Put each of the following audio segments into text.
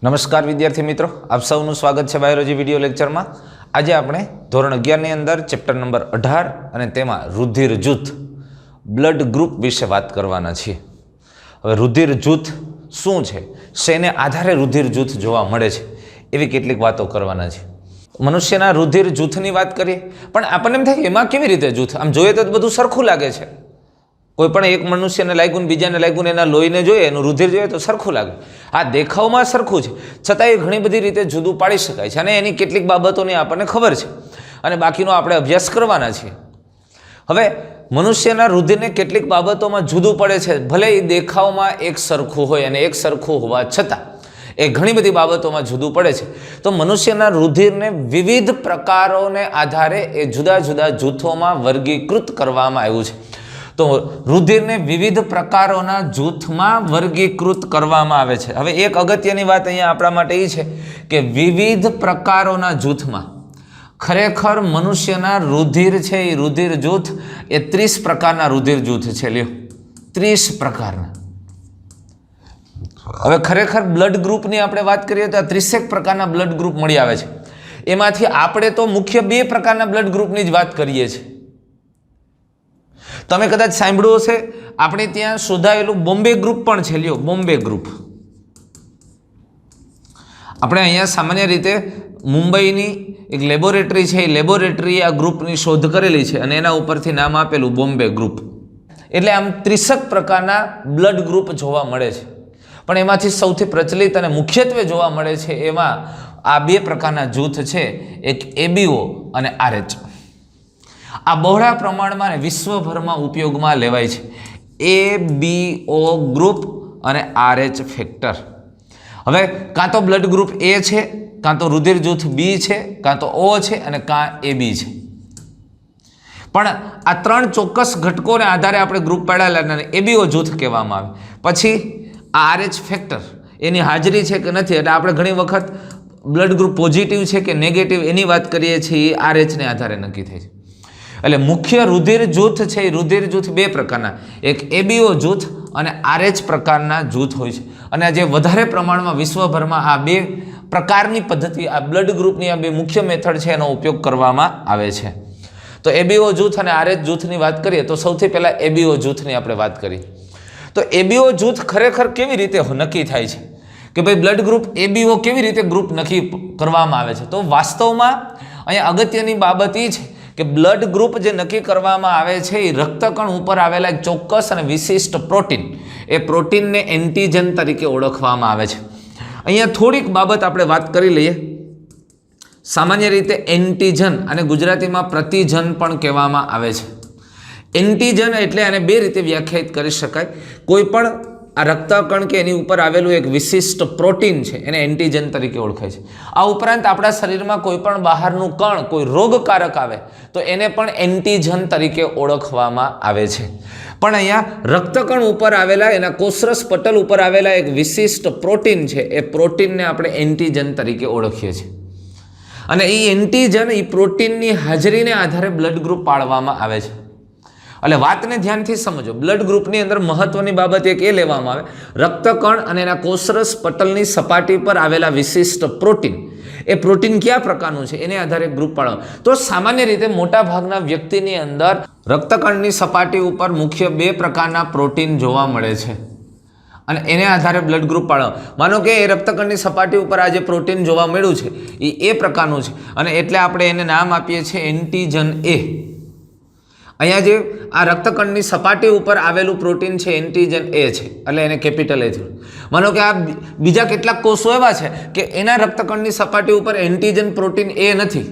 નમસ્કાર વિદ્યાર્થી મિત્રો, આપ સૌનું સ્વાગત છે બાયોલોજી વિડીયો લેક્ચરમાં। આજે આપણે ધોરણ 11 ની અંદર ચેપ્ટર નંબર 18 અને તેમાં રુધિર જૂથ બ્લડ ગ્રુપ વિશે વાત કરવાના છીએ। હવે રુધિર જૂથ શું છે, શેને આધારે રુધિર જૂથ જોવા મળે છે, એવી કેટલીક વાતો કરવાના છે। મનુષ્યના રુધિર જૂથની વાત કરીએ, પણ આપણને એમ થાય એમાં કેવી રીતે જૂથ? આમ જોઈએ તો બધું સરખું લાગે છે। કોઈ પણ એક મનુષ્યને લાગ્યું, બીજાને લાગ્યું, એના લોહીને જોઈએ, એનું રુધિર જોઈએ તો સરખું લાગે। આ દેખાવમાં સરખું છે, છતાં એ ઘણી બધી રીતે જુદું પાડી શકાય છે અને એની કેટલીક બાબતોની આપણને ખબર છે અને બાકીનો આપણે અભ્યાસ કરવાના છીએ। હવે મનુષ્યના રુધિરને કેટલીક બાબતોમાં જુદું પડે છે, ભલે એ દેખાવમાં એક સરખું હોય અને એક સરખું હોવા છતાં એ ઘણી બધી બાબતોમાં જુદું પડે છે। તો મનુષ્યના રુધિરને વિવિધ પ્રકારોને આધારે એ જુદા જુદા જૂથોમાં વર્ગીકૃત કરવામાં આવ્યું છે। તો રુધિરને વિવિધ પ્રકારોના જૂથમાં વર્ગીકૃત કરવામાં આવે છે। હવે એક અગત્યની વાત અહીંયા આપણા માટે એ છે કે વિવિધ પ્રકારોના જૂથમાં ખરેખર મનુષ્યના રુધિર છે, એ રુધિર જૂથ એ 30 પ્રકારના રુધિર જૂથ છે। લ્યો, 30 પ્રકારના। હવે ખરેખર બ્લડ ગ્રુપની આપણે વાત કરીએ તો 30 પ્રકારના બ્લડ ગ્રુપ મળી આવે છે। એમાંથી આપણે તો મુખ્ય 2 પ્રકારના બ્લડ ગ્રુપની જ વાત કરીએ છીએ। તમે કદાચ સાંભળ્યું હશે, આપણે ત્યાં શોધાયેલું બોમ્બે ગ્રુપ પણ છે। લ્યો, બોમ્બે ગ્રુપ આપણે અહીંયા સામાન્ય રીતે મુંબઈની એક લેબોરેટરી છે, એ લેબોરેટરીએ આ ગ્રુપની શોધ કરેલી છે અને એના ઉપરથી નામ આપેલું બોમ્બે ગ્રુપ। એટલે આમ 30 પ્રકારના બ્લડ ગ્રુપ જોવા મળે છે, પણ એમાંથી સૌથી પ્રચલિત અને મુખ્યત્વે જોવા મળે છે એમાં આ 2 પ્રકારના જૂથ છે, એક એબીઓ અને આરએચ। આ બહોળા પ્રમાણમાં વિશ્વભરમાં ઉપયોગમાં લેવાય છે, એબીઓ ગ્રુપ અને આરએચ ફેક્ટર। હવે કાં તો બ્લડ ગ્રુપ એ છે, કાં તો રુધિર જૂથ બી છે, કાં તો ઓ છે અને કાં એબી છે। પણ આ 3 ચોક્કસ ઘટકોને આધારે આપણે ગ્રુપ પાડેલા એબીઓ જૂથ કહેવામાં આવે। પછી આ આરએચ ફેક્ટર એની હાજરી છે કે નથી, એટલે આપણે ઘણી વખત બ્લડ ગ્રુપ પોઝિટિવ છે કે નેગેટિવ એની વાત કરીએ છીએ, એ આરએચને આધારે નક્કી થાય છે। એટલે મુખ્ય રુધિર જૂથ છે, એ રુધિર જૂથ 2 પ્રકારના, એક એબીઓ જૂથ અને આરએચ પ્રકારના જૂથ હોય છે। અને જે વધારે પ્રમાણમાં વિશ્વભરમાં આ 2 પ્રકારની પદ્ધતિ, આ બ્લડ ગ્રુપની આ 2 મુખ્ય મેથડ છે, એનો ઉપયોગ કરવામાં આવે છે। તો એબીઓ જૂથ અને આરએચ જૂથની વાત કરીએ તો સૌથી પહેલાં એબીઓ જૂથની આપણે વાત કરીએ। તો એબીઓ જૂથ ખરેખર કેવી રીતે નક્કી થાય છે કે ભાઈ બ્લડ ગ્રુપ એબીઓ કેવી રીતે ગ્રુપ નક્કી કરવામાં આવે છે? તો વાસ્તવમાં અહીંયા અગત્યની બાબત એ છે કે બ્લડ ગ્રુપ જે નક્કી કરવામાં આવે છે, એ રક્તકણ ઉપર આવેલા એક ચોક્કસ અને વિશિષ્ટ પ્રોટીન, એ પ્રોટીનને એન્ટીજન તરીકે ઓળખવામાં આવે છે। અહીંયા થોડીક બાબત આપણે વાત કરી લઈએ। સામાન્ય રીતે એન્ટીજન અને ગુજરાતીમાં પ્રતિજન પણ કહેવામાં આવે છે। એન્ટીજન એટલે આને 2 રીતે વ્યાખ્યાયિત કરી શકાય। કોઈ પણ આ રક્તકણ કે એની ઉપર આવેલું એક વિશિષ્ટ પ્રોટીન છે, એને એન્ટીજન તરીકે ઓળખાય છે। આ ઉપરાંત આપણા શરીરમાં કોઈ પણ બહારનું કણ કોઈ રોગકારક આવે તો એને પણ એન્ટીજન તરીકે ઓળખવામાં આવે છે। પણ અહીંયા રક્તકણ ઉપર આવેલા, એના કોષરસ પટલ ઉપર આવેલા એક વિશિષ્ટ પ્રોટીન છે, એ પ્રોટીનને આપણે એન્ટીજન તરીકે ઓળખીએ છીએ। અને એ એન્ટીજન, એ પ્રોટીનની હાજરીને આધારે બ્લડ ગ્રુપ પાડવામાં આવે છે। એટલે વાતને ધ્યાનથી સમજો। બ્લડ ગ્રુપની અંદર મહત્વની બાબત એક એ લેવામાં આવે, રક્તકણ અને એના કોષરસ પટલની સપાટી પર આવેલા વિશિષ્ટ પ્રોટીન, એ પ્રોટીન કયા પ્રકારનું છે એને આધારે ગ્રુપ પાડવા। તો સામાન્ય રીતે મોટા ભાગના વ્યક્તિની અંદર રક્તકણની સપાટી ઉપર મુખ્ય 2 પ્રકારના પ્રોટીન જોવા મળે છે અને એને આધારે બ્લડ ગ્રુપ પાડવા। માનો કે એ રક્તકણની સપાટી ઉપર આ જે પ્રોટીન જોવા મળ્યું છે એ પ્રકારનું છે અને એટલે આપણે એને નામ આપીએ છીએ એન્ટીજન એ। અહીંયા જે આ રક્તકણની સપાટી ઉપર આવેલું પ્રોટીન છે, એન્ટીજન એ છે, એટલે એને કેપિટલ એ થયું। માનો કે આ બીજા કેટલાક કોષો એવા છે કે એના રક્તકણની સપાટી ઉપર એન્ટીજન પ્રોટીન એ નથી,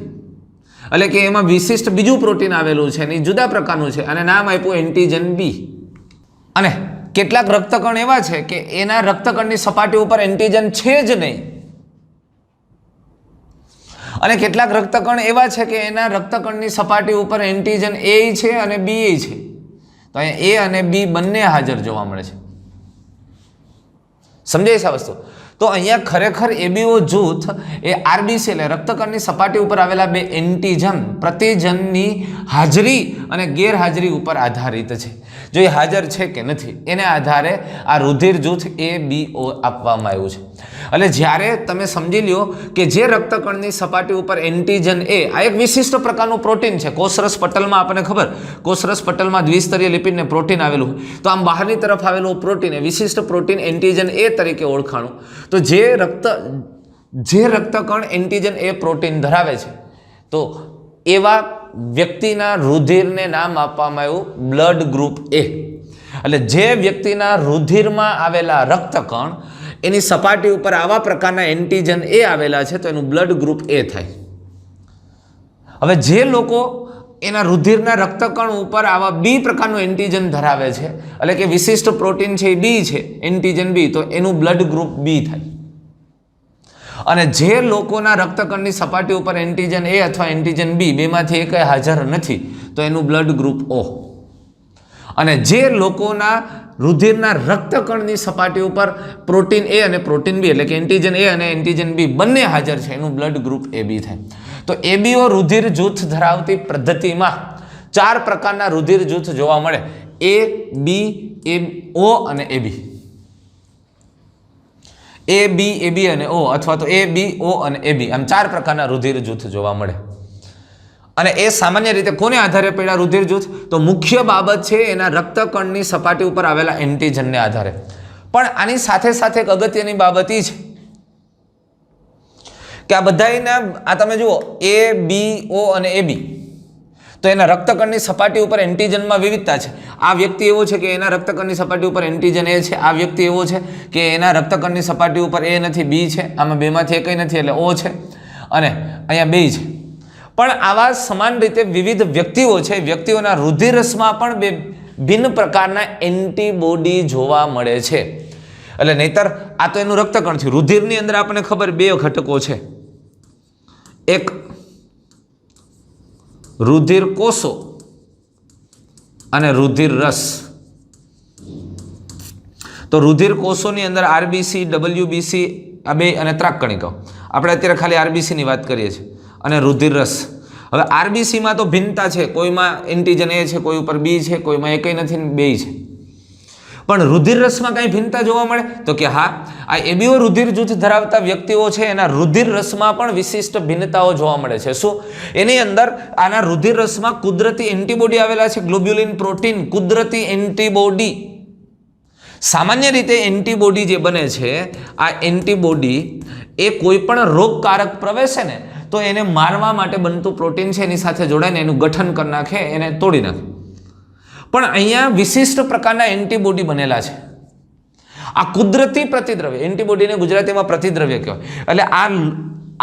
એટલે કે એમાં વિશિષ્ટ બીજું પ્રોટીન આવેલું છે, એની જુદા પ્રકારનું છે અને નામ આપ્યું એન્ટીજન બી। અને કેટલાક રક્તકણ એવા છે કે એના રક્તકણની સપાટી ઉપર એન્ટીજન છે જ નહીં, અને કેટલાક રક્તકણ એવા છે કે એના રક્તકણની સપાટી ઉપર એન્ટીજન એ છે અને બી છે। તો અહીંયા એ અને બી બંને હાજર જોવા મળે છે। સમજાય છે આ વસ્તુ? તો અહીંયા ખરેખર એબીઓ જૂથ એ આરબીસી એટલે રક્તકણની સપાટી ઉપર આવેલા 2 એન્ટીજન પ્રતિજનની હાજરી અને ગેરહાજરી ઉપર આધારિત છે. જો એ હાજર છે કે નથી એને આધારે આ રુધિર જૂથ ABO આપવામાં આવ્યું છે. એટલે જ્યારે તમે સમજી લ્યો કે જે રક્તકણની સપાટી ઉપર એન્ટીજન A, આ એક વિશિષ્ટ પ્રકારનું પ્રોટીન છે. કોષરસ પટલમાં આપણને ખબર, કોષરસ પટલમાં દ્વિસ્તરીય લિપિડને પ્રોટીન આવેલું હોય, તો આમ બહારની તરફ આવેલું પ્રોટીન એ વિશિષ્ટ પ્રોટીન એન્ટીજન A તરીકે ઓળખાણું. તો જે રક્તકણ એન્ટીજન A પ્રોટીન ધરાવે છે, તો એવા વ્યક્તિના રુધિરને નામ આપવામાં આવ્યું બ્લડ ગ્રુપ A. એટલે જે વ્યક્તિના રુધિરમાં આવેલા રક્તકણ એની સપાટી ઉપર આવા પ્રકારના એન્ટીજન A આવેલા છે, તો એનું બ્લડ ગ્રુપ A થાય. હવે જે લોકો એના રુધિરના રક્તકણ ઉપર આવા B પ્રકારનું એન્ટીજન ધરાવે છે, એટલે કે વિશિષ્ટ પ્રોટીન છે એ B છે, એન્ટીજન B, તો એનું બ્લડ ગ્રુપ B થાય. અને જે લોકોના રક્તકણની સપાટી ઉપર એન્ટીજન A અથવા એન્ટીજન B બેમાંથી એક હાજર નથી, તો એનું બ્લડ ગ્રુપ O. અને જે લોકોના રુધિરના રક્તકણની સપાટી ઉપર પ્રોટીન A અને પ્રોટીન B, એટલે કે એન્ટીજન A અને એન્ટીજન B બંને હાજર છે, એનું બ્લડ ગ્રુપ AB થાય. તો ABO રુધિર જૂથ ધરાવતી પદ્ધતિમાં 4 પ્રકારના રુધિર જૂથ જોવા મળે: A, B, O અને AB. A, B, AB અને O, અથવા તો A, B, O અને AB, આમ 4 પ્રકારના રુધિર જૂથ જોવા મળે. અને એ સામાન્ય રીતે કોને આધારે પડ્યા રુધિર જૂથ? તો મુખ્ય બાબત છે એના રક્તકણની સપાટી ઉપર આવેલા એન્ટીજનને આધારે. પણ આની સાથે સાથે એક અગત્યની બાબત એ છે કે આ બધાના, આ તમે જુઓ A, B, O અને AB, તો એના રક્તકણની સપાટી ઉપર એન્ટીજનમાં વિવિધતા છે. આ વ્યક્તિ એવો છે કે એના રક્તકણની સપાટી ઉપર એન્ટીજન A છે. આ વ્યક્તિ એવો છે કે એના રક્તકણની સપાટી ઉપર A નથી, B છે. આમાં બેમાંથી એકય નથી, એટલે O છે. અને અહીંયા 2 છે. પણ આવા સમાન રીતે વિવિધ વ્યક્તિઓ છે, વ્યક્તિઓના રુધિરરસમાં પણ બે ભિન્ન પ્રકારના એન્ટીબોડી જોવા મળે છે. એટલે નહીતર આ તો એનું રક્તકણ છે. રુધિરની અંદર આપણને ખબર 2 ઘટકો છે, એક રુધિર કોષો અને રુધિર રસ. તો રુધિર કોષોની અંદર RBC, WBC આ 2 અને ત્રાકકણિકાઓ. આપણે અત્યારે ખાલી RBC ની વાત કરીએ છીએ. અને રુધિર રસ. હવે RBCમાં તો ભિન્નતા છે, કોઈમાં એન્ટીજન A છે, કોઈ ઉપર B છે, કોઈમાં એકય નથી, 2 છે. પણ રુધિર રસમાં કઈ ભિન્નતા જોવા મળે? તો કે હા, આ ABO રુધિર જૂથ ધરાવતા વ્યક્તિઓ છે એના રુધિર રસમાં પણ વિશિષ્ટ ભિન્નતાઓ જોવા મળે છે. શું? એની અંદર આના રુધિર રસમાં કુદરતી એન્ટીબોડી આવેલા છે, ગ્લોબ્યુલિન પ્રોટીન, કુદરતી એન્ટીબોડી. સામાન્ય રીતે એન્ટીબોડી જે બને છે, આ એન્ટીબોડી એ કોઈ પણ રોગકારક પ્રવેશે ને, તો એને મારવા માટે બનતું પ્રોટીન છે એની સાથે જોડાઈને એનું ગઠન કરી નાખે, એને તોડી નાખે. પણ અહીંયા વિશિષ્ટ પ્રકારના એન્ટીબોડી બનેલા છે. આ કુદરતી પ્રતિદ્રવ્ય, એન્ટીબોડીને ગુજરાતીમાં પ્રતિદ્રવ્ય કહેવાય. એટલે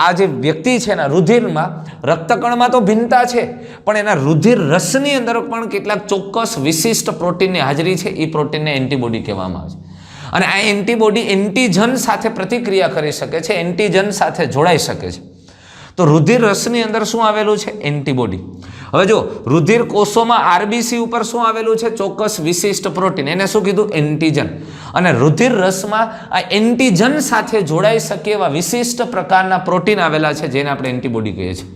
આ જે વ્યક્તિ છે એના રુધિરમાં, રક્તકણમાં તો ભિન્નતા છે, પણ એના રુધિર રસની અંદર પણ કેટલાક ચોક્કસ વિશિષ્ટ પ્રોટીનની હાજરી છે. એ પ્રોટીનને એન્ટીબોડી કહેવામાં આવે છે. અને આ એન્ટીબોડી એન્ટીજન સાથે પ્રતિક્રિયા કરી શકે છે, એન્ટીજન સાથે જોડાઈ શકે છે. તો રુધિર રસની અંદર શું આવેલું છે? એન્ટીબોડી. હવે જો રુધિર કોષોમાં RBC ઉપર શું આવેલું છે? ચોક્કસ વિશિષ્ટ પ્રોટીન, એને શું કીધું? એન્ટીજન. અને રુધિર રસમાં આ એન્ટીજન સાથે જોડાઈ શકે એવા વિશિષ્ટ પ્રકારના પ્રોટીન આવેલા છે, જેને આપણે એન્ટીબોડી કહીએ છીએ.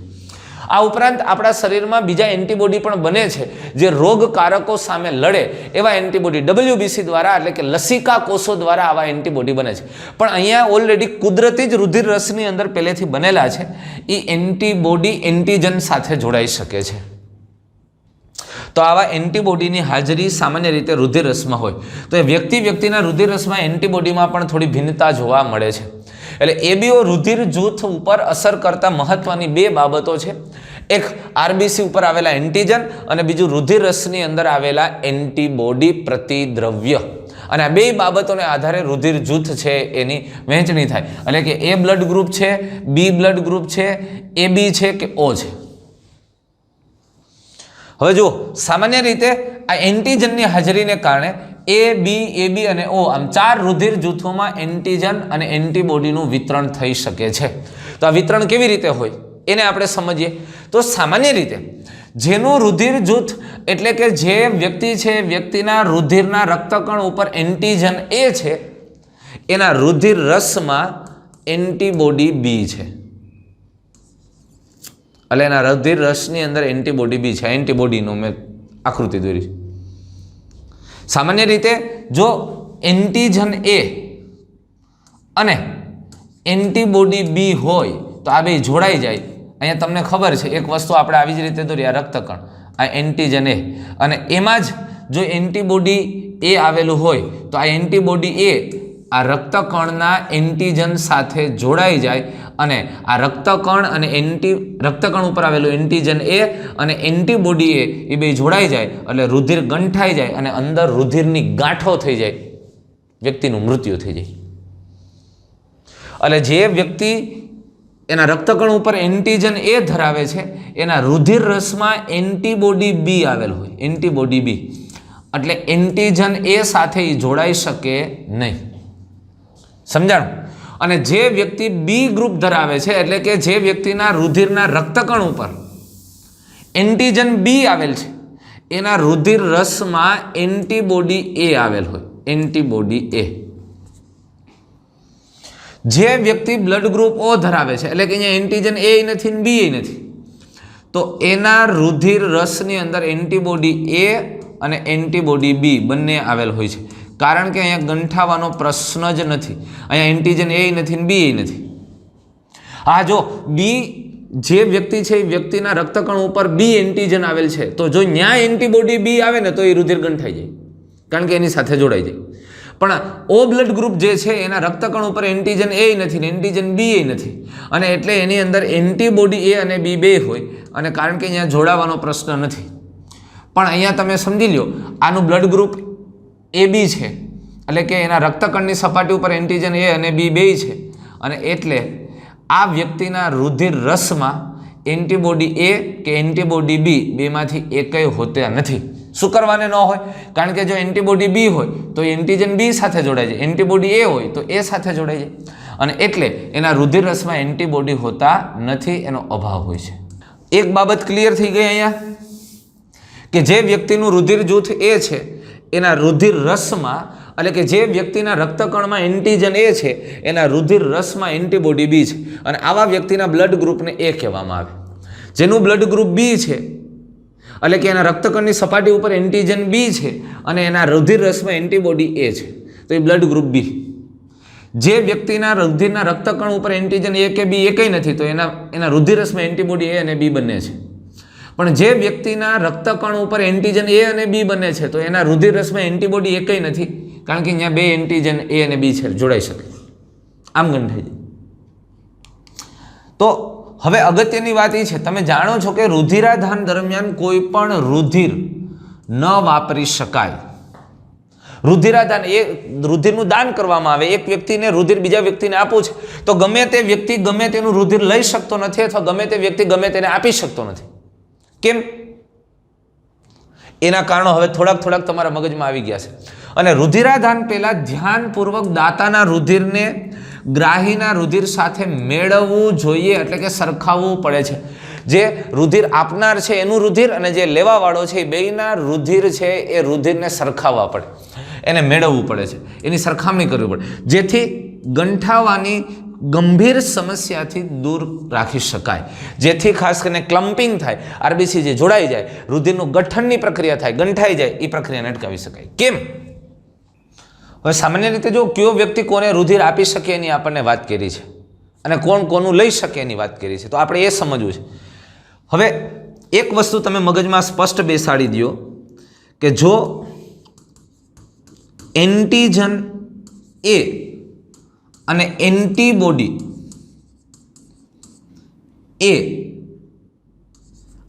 આ ઉપરાંત આપણા શરીરમાં બીજા એન્ટીબોડી પણ બને છે, જે રોગકારકો સામે લડે એવા એન્ટીબોડી WBC દ્વારા, એટલે કે લસિકા કોષો દ્વારા આવા એન્ટીબોડી બને છે. પણ અહીંયા ઓલરેડી કુદરતી જ રુધિર રસની અંદર પહેલેથી બનેલા છે, એ એન્ટીબોડી એન્ટીજન સાથે જોડાઈ શકે છે. તો આવા એન્ટીબોડીની હાજરી સામાન્ય રીતે રુધિર રસમાં હોય, તો એ વ્યક્તિના રુધિર રસમાં એન્ટીબોડીમાં પણ થોડી ભિન્નતા જોવા મળે છે. એટલે ABO રુધિર જૂથ ઉપર અસર કરતા મહત્વની 2 બાબતો છે. એક RBC ઉપર આવેલા એન્ટીજન, અને બીજું રુધિર રસની અંદર આવેલા એન્ટીબોડી પ્રતિદ્રવ્ય. અને આ 2 બાબતોને આધારે રુધિર જૂથ છે એની વહેંચણી થાય. એટલે કે A બ્લડ ગ્રુપ છે, B બ્લડ ગ્રુપ છે, AB છે કે O છે. હવે જુઓ, સામાન્ય રીતે આ એન્ટીજનની હાજરીને કારણે A, B, AB અને O, આમ 4 રુધિર જૂથોમાં એન્ટીજન અને એન્ટીબોડીનું વિતરણ થઈ શકે છે. તો આ વિતરણ કેવી રીતે હોય એને આપણે સમજીએ. તો સામાન્ય રીતે જેનું રુધિર જૂથ, એટલે કે જે વ્યક્તિ છે, વ્યક્તિના રુધિરના રક્તકણ ઉપર એન્ટીજન A છે, એના રુધિર રસમાં એન્ટીબોડી B છે. એટલે એના રુધિર રસની અંદર એન્ટીબોડી B છે. એન્ટીબોડીનું મેં આકૃતિ દોરી. સામાન્ય રીતે જો એન્ટીજન એ અને એન્ટીબોડી બી હોય તો આ બે જોડાઈ જાય. અહીંયા તમને ખબર છે એક વસ્તુ આપણે આવી જ રીતે દોરી, આ રક્તકણ, આ એન્ટીજન એ, અને એમાં જ જો એન્ટીબોડી એ આવેલું હોય તો આ એન્ટીબોડી એ આ રક્તકણના એન્ટીજન સાથે જોડાઈ જાય અને આ રક્તકણ અને રક્તકણ ઉપર આવેલું એન્ટીજન એ અને એન્ટીબોડી એ બે જોડાઈ જાય એટલે રુધિર ગંઠાઈ જાય અને અંદર રુધિરની ગાંઠો થઈ જાય, વ્યક્તિનું મૃત્યુ થઈ જાય. એટલે જે વ્યક્તિ એના રક્તકણ ઉપર એન્ટીજન એ ધરાવે છે એના રુધિર રસમાં એન્ટીબોડી બી આવેલ હોય, એન્ટીબોડી બી, એટલે એન્ટીજન એ સાથે જોડાઈ શકે નહીં. સમજાણું? અને જે વ્યક્તિ બી ગ્રુપ ધરાવે છે એટલે કે જે વ્યક્તિના રુધિરના રક્તકણ ઉપર એન્ટીજન બી આવેલ છે એના રુધિર રસમાં એન્ટીબોડી એ આવેલ હોય, એન્ટીબોડી એ. જે વ્યક્તિ બ્લડ ગ્રુપ ઓ ધરાવે છે એટલે કે અહીંયા એન્ટીજન એ નથી ને બી નથી, તો એના રુધિર રસની અંદર એન્ટીબોડી એ અને એન્ટીબોડી બી બંને આવેલ હોય છે. કારણ કે અહીંયા ગંઠાવાનો પ્રશ્ન જ નથી, અહીંયા એન્ટીજન એ નથી ને બી નથી. હા, જો બી જે વ્યક્તિ છે એ વ્યક્તિના રક્તકણ ઉપર બી એન્ટીજન આવેલ છે તો જો ન્યા એન્ટીબોડી બી આવે ને તો એ રુધિર ગંઠાઈ જાય, કારણ કે એની સાથે જોડાઈ જાય. પણ ઓ બ્લડ ગ્રુપ જે છે એના રક્તકણ ઉપર એન્ટીજન એ નથી ને એન્ટીજન બી એ નથી, અને એટલે એની અંદર એન્ટીબોડી એ અને બી બે હોય, અને કારણ કે અહીંયા જોડાવાનો પ્રશ્ન નથી. પણ અહીંયા તમે સમજી લો આનું બ્લડ ગ્રુપ એ બી છે એટલે કે એના રક્તકણની સપાટી ઉપર એન્ટીજન એ અને બી બે છે, અને એટલે આ વ્યક્તિના રુધિર રસમાં એન્ટીબોડી એ કે એન્ટીબોડી બી બેમાંથી એકય હોતા નથી. શું કરવાને ન હોય? કારણ કે જો એન્ટીબોડી બી હોય તો એન્ટીજન બી સાથે જોડાઈ જાય, એન્ટીબોડી એ હોય તો એ સાથે જોડાઈ જાય, અને એટલે એના રુધિર રસમાં એન્ટીબોડી હોતા નથી, એનો અભાવ હોય છે. એક બાબત ક્લિયર થઈ ગઈ અહીંયા કે જે વ્યક્તિનું રુધિર જૂથ એ છે એના રુધિર રસમાં, એટલે કે જે વ્યક્તિના રક્તકણમાં એન્ટીજન એ છે એના રુધિર રસમાં એન્ટીબોડી બી છે, અને આવા વ્યક્તિના બ્લડ ગ્રુપને એ કહેવામાં આવે. જેનું બ્લડ ગ્રુપ બી છે એટલે કે એના રક્તકણની સપાટી ઉપર એન્ટીજન બી છે અને એના રુધિર રસમાં એન્ટીબોડી એ છે તો એ બ્લડ ગ્રુપ બી. જે વ્યક્તિના રુધિરના રક્તકણ ઉપર એન્ટીજન એ કે બી એકય નથી તો એના રુધિર રસમાં એન્ટીબોડી એ અને બી બંને છે. પણ જે વ્યક્તિના રક્તકણ ઉપર એન્ટીજન એ અને બી બને છે તો એના રુધિર રસમાં એન્ટીબોડી એકય નથી, કારણ કે અહીંયા બે એન્ટીજન એ અને બી છે, જોડાઈ શકે, આમ ગંઠાઈ જાય. તો હવે અગત્યની વાત એ છે, તમે જાણો છો કે રુધિરાદાન દરમિયાન કોઈ પણ રુધિર ન વાપરી શકાય. રુધિરાદાન એ રુધિરનું દાન કરવામાં આવે. એક વ્યક્તિને રુધિર બીજા વ્યક્તિને આપવું છે તો ગમે તે વ્યક્તિ ગમે તેનું રુધિર લઈ શકતો નથી અથવા ગમે તે વ્યક્તિ ગમે તેને આપી શકતો નથી. કેમ? એના કારણો હવે થોડાક તમારા મગજમાં આવી ગયા છે. અને રુધિરાદાન પહેલા ધ્યાનપૂર્વક દાતાના રુધિરને ગ્રાહીના રુધિર સાથે મેળવવું જોઈએ, એટલે કે સરખાવવું પડે છે. જે રુધિર આપનાર છે એનું રુધિર અને જે લેવાવાળો છે એ બેયના રુધિર છે એ રુધિરને સરખાવવા પડે, એને મેળવવું પડે છે, એની સરખામણી કરવી પડે, જેથી ગંઠાવાની ગંભીર સમસ્યાથી દૂર રાખી શકાય. જેથી ખાસ કરીને ક્લમ્પિંગ થાય, આરબીસી જે જોડાઈ જાય, રુધિરનું ગઠનની પ્રક્રિયા થાય, ગંઠાઈ જાય, એ પ્રક્રિયાને અટકાવી શકાય. કેમ? હવે સામાન્ય રીતે જો કયો વ્યક્તિ કોને રુધિર આપી શકે એની આપણને વાત કરી છે અને કોણ કોનું લઈ શકે એની વાત કરી છે, તો આપણે એ સમજવું છે. હવે એક વસ્તુ તમે મગજમાં સ્પષ્ટ બેસાડી દો કે જો એન્ટીજન એ અને એન્ટીબોડી એ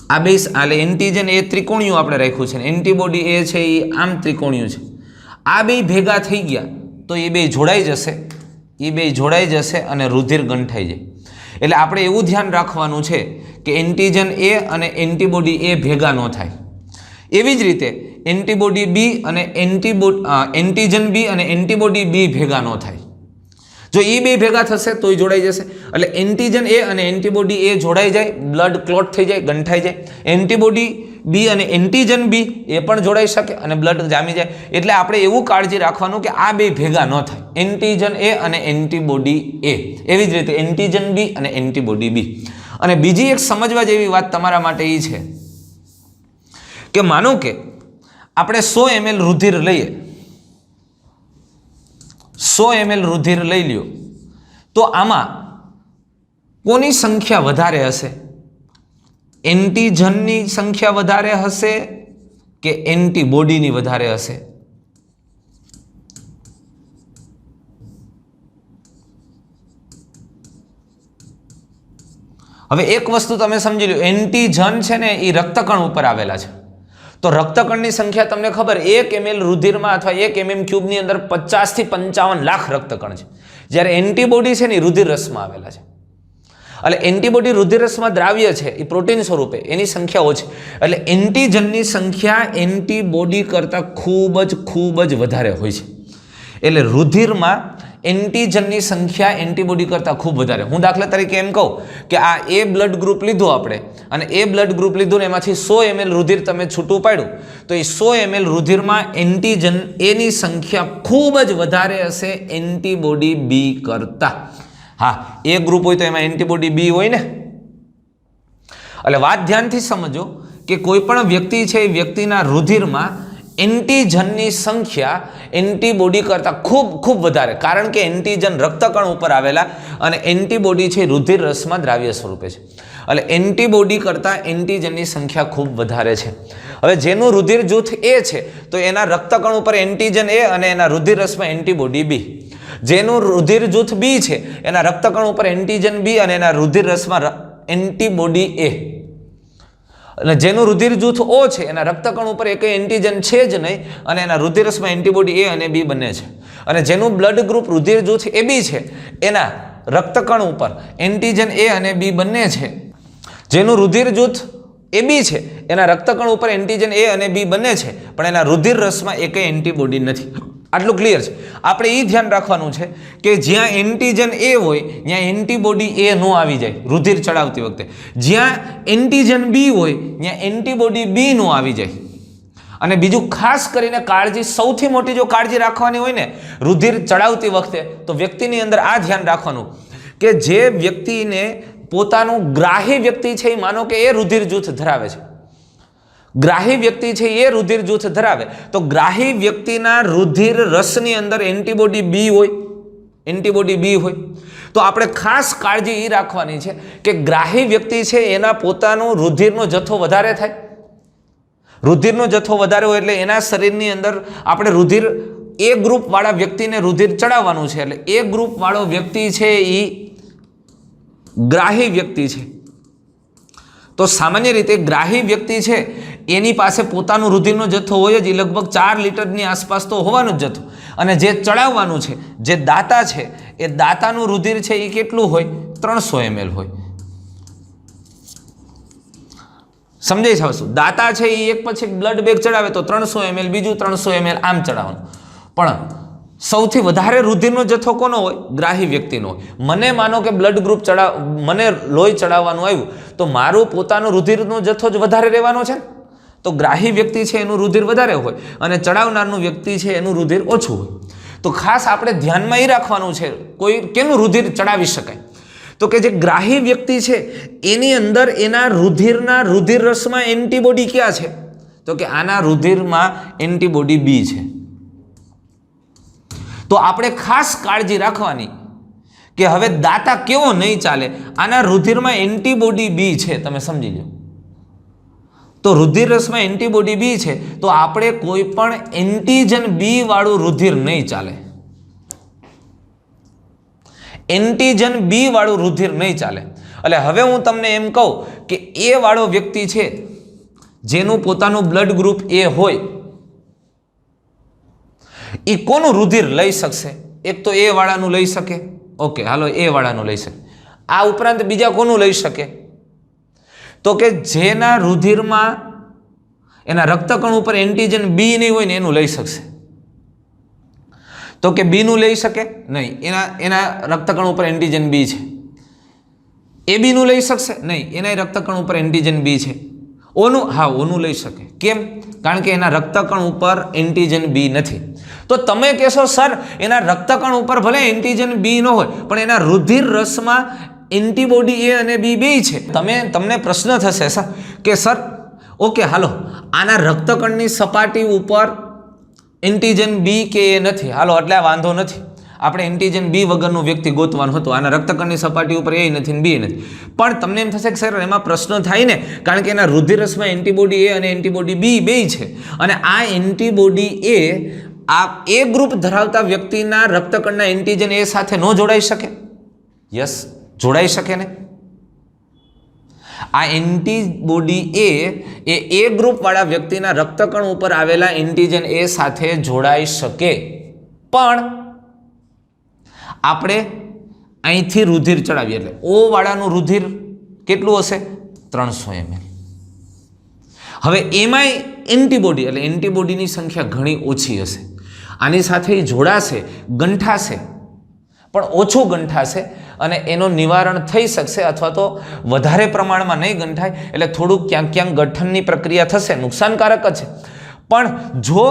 આ બે એટલે એન્ટીજન એ ત્રિકોણીયું આપણે રાખ્યું છે, એન્ટીબોડી એ છે એ આમ ત્રિકોણીયું છે, આ બે ભેગા થઈ ગયા તો એ બે જોડાઈ જશે અને રુધિર ગંઠાઈ જાય. એટલે આપણે એવું ધ્યાન રાખવાનું છે કે એન્ટીજન એ અને એન્ટીબોડી એ ભેગા ન થાય. એવી જ રીતે એન્ટીબોડી બી અને એન્ટીજન બી અને એન્ટીબોડી બી ભેગા ન થાય. જો એ બે ભેગા થશે તો એ જોડાઈ જશે. એટલે એન્ટીજન એ અને એન્ટીબોડી એ જોડાઈ જાય, બ્લડ ક્લોટ થઈ જાય, ગંઠાઈ જાય. એન્ટીબોડી બી અને એન્ટીજન બી એ પણ જોડાઈ શકે અને બ્લડ જામી જાય. એટલે આપણે એવું કાળજી રાખવાનું કે આ બે ભેગા ન થાય, એન્ટીજન એ અને એન્ટીબોડી એ. એવી જ રીતે એન્ટીજન બી અને એન્ટીબોડી બી. અને બીજી એક સમજવા જેવી વાત તમારા માટે એ છે કે માનો કે આપણે 100 ml રુધિર લઈએ, 100 ml રુધિર લઈ લ્યો, તો આમાં કોની સંખ્યા વધારે હશે? એન્ટીજનની સંખ્યા વધારે હશે કે એન્ટીબોડીની વધારે હશે? હવે એક વસ્તુ તમે સમજી લો, એન્ટીજન છે ને એ રક્તકણ ઉપર આવેલા છે. તો રક્તકણની સંખ્યા તમને ખબર, 1 ml રુધિરમાં અથવા 1 mm³ ની અંદર 50 થી 55 લાખ રક્તકણ છે. જ્યારે એન્ટીબોડી છે ને એ રુધિર રસમાં આવેલા છે. એટલે એન્ટીબોડી રુધિર રસમાં દ્રાવ્ય છે, એ પ્રોટીન સ્વરૂપે, એની સંખ્યા ઓછી. એટલે એન્ટીજનની સંખ્યા એન્ટીબોડી કરતાં ખૂબ જ વધારે હોય છે. એટલે રુધિરમાં એન્ટીજનની સંખ્યા એન્ટીબોડી કરતાં ખૂબ વધારે. હું દાખલા તરીકે એમ કહું કે આ એ બ્લડ ગ્રુપ લીધું આપણે, અને એ બ્લડ ગ્રુપ લીધું ને એમાંથી 100 ml રુધિર તમે છૂટું પાડ્યું, તો એ 100 ml રુધિરમાં એન્ટીજન એની સંખ્યા ખૂબ જ વધારે હશે એન્ટીબોડી બી કરતાં. હા, એ ગ્રુપ હોય તો એમાં એન્ટીબોડી બી હોય ને. એટલે વાત ધ્યાનથી સમજો કે કોઈ પણ વ્યક્તિ છે, એ વ્યક્તિના રુધિરમાં એન્ટીજનની સંખ્યા એન્ટીબોડી કરતાં ખૂબ વધારે, કારણ કે એન્ટીજન રક્તકણ ઉપર આવેલા અને એન્ટીબોડી છે રુધિર રસમાં દ્રાવ્ય સ્વરૂપે છે. એટલે એન્ટીબોડી કરતાં એન્ટીજનની સંખ્યા ખૂબ વધારે છે. હવે જેનું રુધિર જૂથ એ છે, તો એના રક્તકણ ઉપર એન્ટીજન એ અને એના રુધિર રસમાં એન્ટીબોડી બી. જેનું રુધિર જૂથ બી છે, એના રક્તકણ ઉપર એન્ટીજન બી અને એના રુધિર રસમાં એન્ટીબોડી એ. અને જેનું રુધિર જૂથ ઓ છે, એના રક્તકણ ઉપર એક એન્ટીજન છે જ નહીં અને એના રુધિર રસમાં એન્ટીબોડી એ અને બી બંને છે. અને જેનું બ્લડ ગ્રુપ રુધિર જૂથ એ બી છે, એના રક્તકણ ઉપર એન્ટીજન એ અને બી બંને છે. જેનું રુધિર જૂથ એ બી છે, એના રક્તકણ ઉપર એન્ટીજન એ અને બી બંને છે, પણ એના રુધિર રસમાં એક એન્ટીબોડી નથી. આટલું ક્લિયર છે. આપણે એ ધ્યાન રાખવાનું છે કે જ્યાં એન્ટીજન એ હોય ત્યાં એન્ટીબોડી એ ન આવી જાય રુધિર ચડાવતી વખતે. જ્યાં એન્ટીજન બી હોય ત્યાં એન્ટીબોડી બી ન આવી જાય. અને બીજું ખાસ કરીને કાળજી, સૌથી મોટી જો કાળજી રાખવાની હોય ને રુધિર ચડાવતી વખતે, તો વ્યક્તિની અંદર આ ધ્યાન રાખવાનું કે જે વ્યક્તિને પોતાનું ગ્રાહી વ્યક્તિ છે, એ માનો કે એ રુધિર જૂથ ધરાવે છે, ગ્રાહી વ્યક્તિ છે એ રુધિર જૂથ ધરાવે, તો ગ્રાહી વ્યક્તિના રુધિર રસની અંદર એન્ટીબોડી બી હોય, એન્ટીબોડી બી હોય. તો આપણે ખાસ કાળજી એ રાખવાની છે કે ગ્રાહી વ્યક્તિ છે એના પોતાનું રુધિરનો જથ્થો વધારે થાય. રુધિરનો જથ્થો વધારે હોય એટલે એના શરીરની અંદર આપણે રુધિર, એ ગ્રુપ વાળા વ્યક્તિને રુધિર ચડાવવાનું છે. એટલે એ ગ્રુપ વાળો વ્યક્તિ છે એ ગ્રાહી વ્યક્તિ છે. તો સામાન્ય રીતે ગ્રાહી વ્યક્તિ છે એની પાસે પોતાનું રુધિરનો જથ્થો હોય જ, લગભગ 4 લીટરની આસપાસ તો હોવાનો જ જથ્થો. અને જે ચડાવવાનું છે, જે દાતા છે, એ દાતાનું રુધિર છે એ કેટલું હોય? 300 ml હોય. સમજાય છે વસ્તુ? દાતા છે એ એક પછી બ્લડ બેગ ચડાવે તો 300 ml, બીજું 300 ml, આમ ચડાવવાનું. પણ સૌથી વધારે રુધિરનો જથ્થો કોનો હોય? ગ્રાહી વ્યક્તિનો હોય. મને માનો કે બ્લડ ગ્રુપ મને લોહી ચડાવવાનું આવ્યું, તો મારું પોતાનું રુધિરનો જથ્થો જ વધારે રહેવાનો છે. તો ગ્રાહી વ્યક્તિ છે એનું રુધિર વધારે હોય અને ચડાવનારનું વ્યક્તિ છે એનું રુધિર ઓછું હોય. તો ખાસ આપણે ધ્યાનમાં એ રાખવાનું છે કોઈ કેનું રુધિર ચડાવી શકાય, તો કે જે ગ્રાહી વ્યક્તિ છે એની અંદર એના રુધિરના રુધિર રસમાં એન્ટીબોડી ક્યાં છે? તો કે આના રુધિરમાં એન્ટીબોડી બી છે. તો આપણે ખાસ કાળજી રાખવાની કે હવે દાતા કેવો નહીં ચાલે, આના રુધિરમાં એન્ટીબોડી બી છે, તમે સમજી લો. તો રુધિર રસમાં એન્ટીબોડી બી છે, તો આપણે કોઈ પણ એન્ટીજન બી વાળું રુધિર નહીં ચાલે. એન્ટીજન બી વાળું રુધિર નહીં ચાલે. એટલે હવે હું તમને એમ કહું કે એ વાળો વ્યક્તિ છે જેનું પોતાનું બ્લડ ગ્રુપ એ હોય, એ કોનું રુધિર લઈ શકશે? એક તો એ વાળાનું લઈ શકે. ઓકે, હાલો, એ વાળાનું લઈ શકે. આ ઉપરાંત બીજા કોનું લઈ શકે? તો કે જેના રુધિરમાં એના રક્તકણ ઉપર એન્ટીજન બી નહીં હોય ને એનું લઈ શકશે. તો કે બી નું લઈ શકે નહીં, એના રક્તકણ ઉપર એન્ટીજન બી છે. એ બી નું લઈ શકશે નહીં, એના રક્તકણ ઉપર એન્ટીજન બી છે. ઓનું, હા, ઓનું લઈ શકે. કેમ? કારણ કે એના રક્તકણ ઉપર એન્ટીજન બી નથી. તો તમે કહેશો સર એના રક્તકણ ઉપર ભલે એન્ટીજન બી ન હોય પણ એના રુધિર રસમાં એન્ટીબોડી એ અને બી બે છે. તમને પ્રશ્ન થશે સર કે સર ઓકે હાલો આના રક્તકણની સપાટી ઉપર એન્ટીજન બી કે એ નથી, હાલો એટલે આ વાંધો નથી, આપણે એન્ટીજન બી વગરનું વ્યક્તિ ગોતવાનું હતું. આના રક્તકણની સપાટી ઉપર એ નથી ને બી નથી. પણ તમને એમ થશે કે સર એમાં પ્રશ્ન થાય ને, કારણ કે એના રુધિરરસમાં એન્ટીબોડી એ અને એન્ટીબોડી બી બેય છે, અને આ એન્ટીબોડી એ આ એ ગ્રુપ ધરાવતા વ્યક્તિના રક્તકણના એન્ટીજન એ સાથે ન જોડાઈ શકે? યસ, જોડાઈ શકે ને. આ એન્ટીબોડી એ ગ્રુપ વાળા વ્યક્તિના રક્તકણ ઉપર આવેલા એન્ટીજન એ સાથે જોડાઈ શકે, પણ આપણે અહીંથી રુધિર ચડાવીએ એટલે ઓ વાળાનું રુધિર કેટલું હશે? 300 ml. હવે એમાંય એન્ટીબોડી એટલે એન્ટીબોડીની સંખ્યા ઘણી ઓછી હશે. આની સાથે જોડાશે, ગંઠાશે, પણ ઓછું ગંઠાશે અને એનું નિવારણ થઈ શકશે, અથવા તો વધારે પ્રમાણમાં નહીં ગંઠાય એટલે થોડુંક ક્યાંક ક્યાંક ગઠનની પ્રક્રિયા થશે, નુકસાનકારક જ છે. પણ જો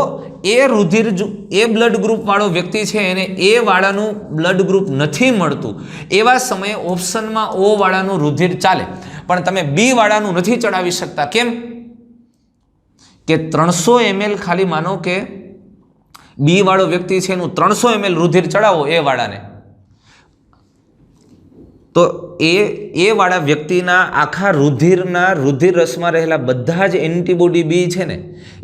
એ બ્લડ ગ્રુપ વાળો વ્યક્તિ છે એને એ વાળાનું બ્લડ ગ્રુપ નથી મળતું, એવા સમયે ઓપ્શનમાં ઓ વાળાનું રુધિર ચાલે, પણ તમે બી વાળાનું નથી ચડાવી શકતા. કેમ કે 300 ml ખાલી માનો કે બી વાળો વ્યક્તિ છે એનું 300 ml રુધિર ચડાવો એ વાળાને, તો એ વાળા વ્યક્તિના આખા રુધિર રસમાં રહેલા બધા જ એન્ટીબોડી બી છે ને,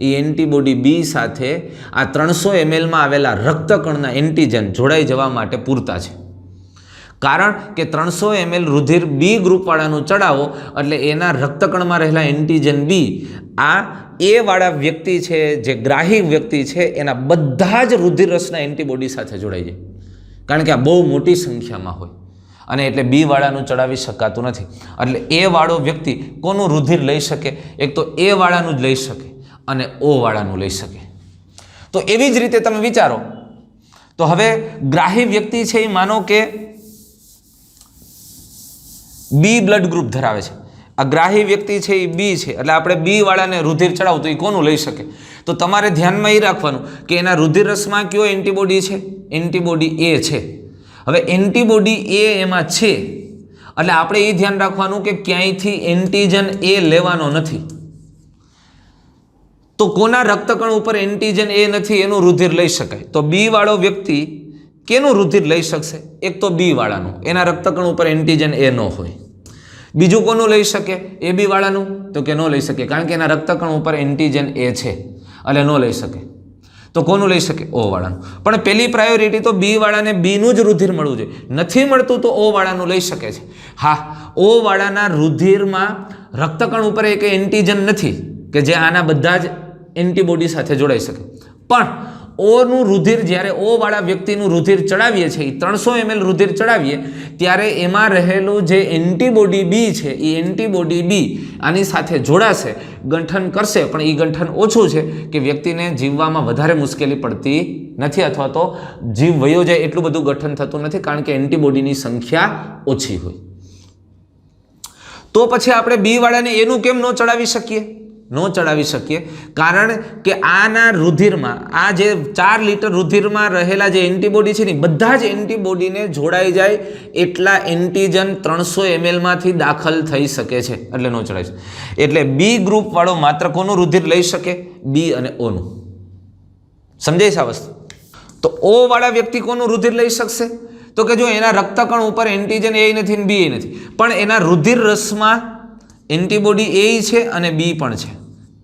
એ એન્ટીબોડી બી સાથે આ 300 ml માં આવેલા રક્તકણના એન્ટીજન જોડાઈ જવા માટે પૂરતા છે. કારણ કે 300 ml રુધિર બી ગ્રુપવાળાનું ચડાવો એટલે એના રક્તકણમાં રહેલા એન્ટીજન બી આ એ વાળા વ્યક્તિ છે, જે ગ્રાહી વ્યક્તિ છે, એના બધા જ રુધિર રસના એન્ટીબોડી સાથે જોડાઈ જાય. કારણ કે આ બહુ મોટી સંખ્યામાં હોય અને એટલે બી વાળાનું ચડાવી શકાતું નથી. એટલે એ વાળો વ્યક્તિ કોનું રુધિર લઈ શકે? એક તો એ વાળાનું જ લઈ શકે અને ઓ વાળાનું લઈ શકે. તો એવી જ રીતે તમે વિચારો તો હવે ગ્રાહી વ્યક્તિ છે એ માનો કે બી બ્લડ ગ્રુપ ધરાવે છે, આ ગ્રાહી વ્યક્તિ છે એ બી છે, એટલે આપણે બી વાળાને રુધિર ચડાવવું તો એ કોનું લઈ શકે? તો તમારે ધ્યાનમાં એ રાખવાનું કે એના રુધિર રસમાં કયો એન્ટીબોડી છે? એન્ટીબોડી એ છે. હવે એન્ટીબોડી એ એમાં છે એટલે આપણે એ ધ્યાન રાખવાનું કે ક્યાંયથી એન્ટીજન એ લેવાનો નથી. તો કોના રક્તકણ ઉપર એન્ટીજન એ નથી એનું રુધિર લઈ શકાય? તો બી વાળો વ્યક્તિ કેનું રુધિર લઈ શકશે? એક તો બી વાળાનું, એના રક્તકણ ઉપર એન્ટીજન એ ન હોય. બીજું કોનું લઈ શકે? એ બી વાળાનું, તો કે ન લઈ શકે, કારણ કે એના રક્તકણ ઉપર એન્ટીજન એ છે એટલે ન લઈ શકે. તો કોનું લઈ શકે? ઓ વાળાનું. પણ પહેલી પ્રાયોરિટી તો બી વાળાને બીનું જ રુધિર મળવું જોઈએ. નથી મળતું તો ઓ વાળાનું લઈ શકે છે. હા, ઓ વાળાના રુધિરમાં રક્તકણ ઉપર એક એન્ટીજન નથી કે જે આના બધા જ એન્ટીબોડી સાથે જોડાઈ શકે. પણ ઓનું રુધિર જ્યારે ઓ વાળા વ્યક્તિનું રુધિર ચડાવીએ છીએ, 300 ml રુધિર ચડાવીએ ત્યારે એમાં રહેલું જે એન્ટીબોડી બી છે એ એન્ટીબોડી બી આની સાથે જોડાશે, ગંઠન કરશે, પણ એ ગંઠન ઓછું છે કે વ્યક્તિને જીવવામાં વધારે મુશ્કેલી પડતી નથી, અથવા તો જીવ વયો જાય એટલું બધું ગઠન થતું નથી, કારણ કે એન્ટીબોડીની સંખ્યા ઓછી હોય. તો પછી આપણે બી વાળાને એનું કેમ ન ચડાવી શકીએ? ન ચડાવી શકીએ કારણ કે આના રુધિરમાં, આ જે 4 લીટર રુધિરમાં રહેલા જે એન્ટીબોડી છે ને, બધા જ એન્ટીબોડીને જોડાઈ જાય એટલા એન્ટીજન 300 ml માંથી દાખલ થઈ શકે છે, એટલે ન ચડાવી શકે. એટલે બી ગ્રુપ વાળો માત્ર કોનું રુધિર લઈ શકે? બી અને ઓનું. સમજાય છે આ વસ્તુ? તો ઓ વાળા વ્યક્તિ કોનું રુધિર લઈ શકશે? તો કે જો એના રક્તકણ ઉપર એન્ટીજન એ નથી ને બી નથી, પણ એના રુધિર રસમાં એન્ટીબોડી એ છે અને બી પણ છે.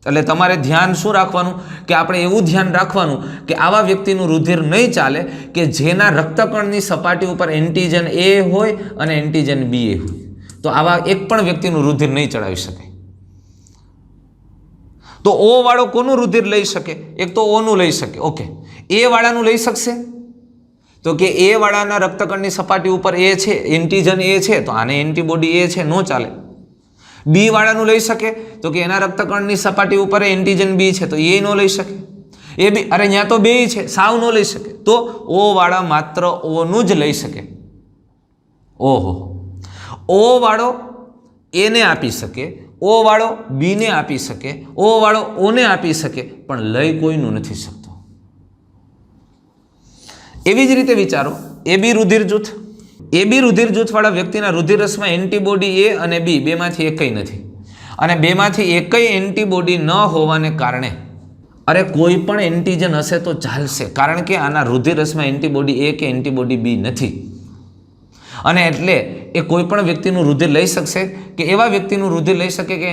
એટલે તમારે ધ્યાન શું રાખવાનું કે આપણે એવું ધ્યાન રાખવાનું કે આવા વ્યક્તિનું રુધિર નહીં ચાલે કે જેના રક્તકણની સપાટી ઉપર એન્ટીજન એ હોય અને એન્ટીજન બી એ હોય. તો આવા એક પણ વ્યક્તિનું રુધિર નહીં ચડાવી શકાય. તો ઓ વાળો કોનું રુધિર લઈ શકે? એક તો ઓનું લઈ શકે. ઓકે, એ વાળાનું લઈ શકશે? તો કે એ વાળાના રક્તકણની સપાટી ઉપર એ છે, એન્ટીજન એ છે, તો આને એન્ટીબોડી એ છે, નો ચાલે. બી વાળાનું લઈ શકે? તો કે એના રક્તકણની સપાટી ઉપર એન્ટીજન બી છે, તો એ ન લઈ શકે. એ બી, અરે ત્યાં તો બે છે, સાવ ન લઈ શકે. તો ઓ વાળા માત્ર ઓનું જ લઈ શકે. ઓહો, ઓ વાળો એને આપી શકે, ઓ વાળો બીને આપી શકે, ઓ વાળો ઓને આપી શકે, પણ લઈ કોઈનું નથી શકતો. એવી જ રીતે વિચારો એ બી રુધિર જૂથ. એ બી રુધિર જૂથવાળા વ્યક્તિના રુધિર રસમાં એન્ટીબોડી એ અને બી બેમાંથી એકઈ નથી. અને બેમાંથી એકય એન્ટીબોડી ન હોવાને કારણે અરે કોઈ પણ એન્ટીજન હશે તો ચાલશે, કારણ કે આના રુધિર રસમાં એન્ટીબોડી એ કે એન્ટીબોડી બી નથી. અને એટલે એ કોઈ પણ વ્યક્તિનું રુધિર લઈ શકશે કે એવા વ્યક્તિનું રુધિર લઈ શકે કે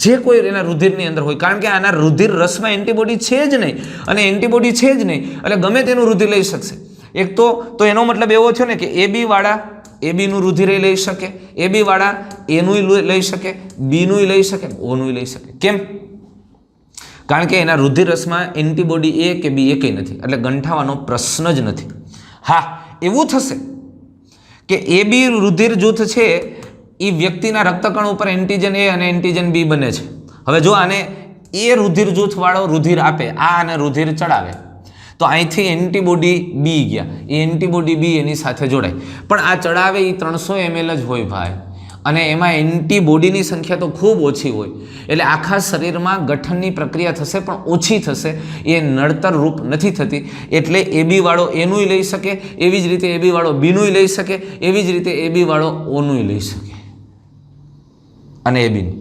જે કોઈ એના રુધિરની અંદર હોય, કારણ કે આના રુધિર રસમાં એન્ટીબોડી છે જ નહીં અને એન્ટીબોડી છે જ નહીં એટલે ગમે તેનું રુધિર લઈ શકશે. એક તો એનો મતલબ એવો થયો ને કે એબી વાળા એબીનું રુધિર લઈ શકે, એબી વાળા એનું લઈ શકે, બીનું લઈ શકે, ઓનું લઈ શકે. કેમ? કારણ કે એના રુધિર રસમાં એન્ટીબોડી એ કે બી એકય નથી, એટલે ગંઠાવાનો પ્રશ્ન જ નથી. હા, એવું થશે કે એ બી રુધિર જૂથ છે એ વ્યક્તિના રક્તકણ ઉપર એન્ટીજન એ અને એન્ટીજન બી બને છે. હવે જો આને એ રુધિર જૂથ વાળો રુધિર આપે, આ અને રુધિર ચડાવે, તો અહીંથી એન્ટીબોડી બી ગયા, એ એન્ટીબોડી બી એની સાથે જોડાય. પણ આ ચડાવે એ 300 ml જ હોય ભાઈ, અને એમાં એન્ટીબોડીની સંખ્યા તો ખૂબ ઓછી હોય, એટલે આખા શરીરમાં ગઠનની પ્રક્રિયા થશે પણ ઓછી થશે, એ નડતર રૂપ નથી થતી. એટલે એબી વાળો એનું લઈ શકે, એવી જ રીતે એબી વાળો બીનું લઈ શકે, એવી જ રીતે એબી વાળો ઓનું લઈ શકે. અને એબીનું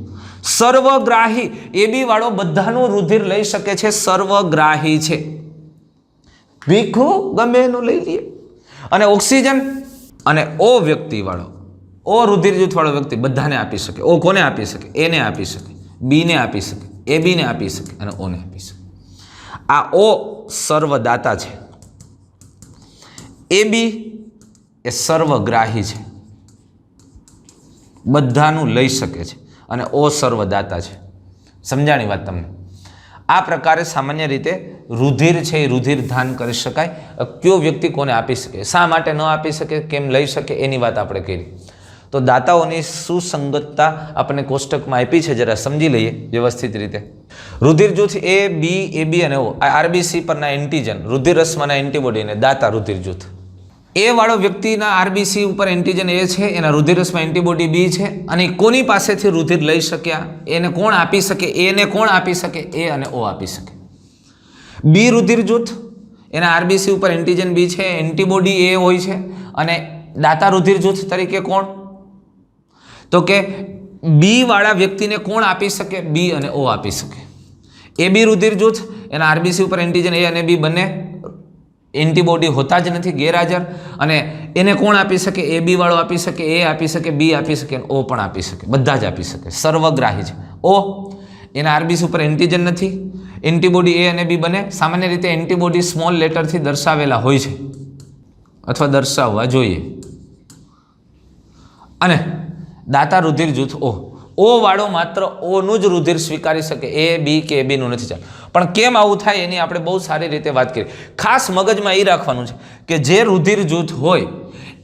સર્વગ્રાહી, એબી વાળો બધાનું રુધિર લઈ શકે છે, સર્વગ્રાહી છે. ભીખું ગમે એનું લઈ લઈએ. અને ઓક્સિજન અને ઓ વ્યક્તિ વાળો, ઓ રુધિર જૂથ વાળો વ્યક્તિ બધાને આપી શકે. ઓ કોને આપી શકે? એને આપી શકે, બીને આપી શકે, એ બીને આપી શકે અને ઓને આપી શકે. આ ઓ સર્વદાતા છે, એ બી એ સર્વગ્રાહી છે, બધાનું લઈ શકે છે, અને ઓ સર્વદાતા છે. સમજાણી વાત તમને? આ પ્રકારે સામાન્ય રીતે રુધિર છે એ રુધિર દાન કરી શકાય. કયો વ્યક્તિ કોને આપી શકે, શા માટે ન આપી શકે, કેમ લઈ શકે, એની વાત આપણે કરી. તો દાતાઓની સુસંગતતા આપણને કોષ્ટકમાં આપી છે, જરા સમજી લઈએ વ્યવસ્થિત રીતે. રુધિર જૂથ એ બી, એ બી અને ઓ, આરબીસી પરના એન્ટીજન, રુધિર રસમાંના એન્ટીબોડી અને દાતા રુધિર જૂથ. એ વાળો વ્યક્તિના આરબીસી ઉપર એન્ટીજન એ છે, એના રુધિર રસમાં એન્ટીબોડી બી છે, અને કોની પાસેથી રુધિર લઈ શક્યા, એને કોણ આપી શકે, એને કોણ આપી શકે, એ અને ઓ આપી શકે. બી રુધિર જૂથ, એના આરબીસી ઉપર એન્ટીજન બી છે, એન્ટીબોડી એ હોય છે, અને દાતા રુધિર જૂથ તરીકે કોણ, તો કે બી વાળા વ્યક્તિને કોણ આપી શકે, બી અને ઓ આપી શકે. એ બી રુધિર જૂથ, એના આરબીસી ઉપર એન્ટીજન એ અને બી બંને એન્ટીબોડી હોતા જ નથી, ગેરહાજર, અને એને કોણ આપી શકે, એ બી વાળો આપી શકે, એ આપી શકે, બી આપી શકે, ઓ પણ આપી શકે, બધા જ આપી શકે, સર્વગ્રાહી છે. ઓ એના આરબીસી ઉપર એન્ટીજન નથી, એન્ટીબોડી એ અને બી બને. સામાન્ય રીતે એન્ટીબોડી સ્મોલ લેટરથી દર્શાવેલા હોય છે અથવા દર્શાવવા જોઈએ. અને દાતા રુધિર જૂથ ઓ વાળો માત્ર ઓનું જ રુધિર સ્વીકારી શકે, એ બી કે બીનું નથી ચાલે. પણ કેમ આવું થાય એની આપણે બહુ સારી રીતે વાત કરી. ખાસ મગજમાં એ રાખવાનું છે કે જે રુધિર જૂથ હોય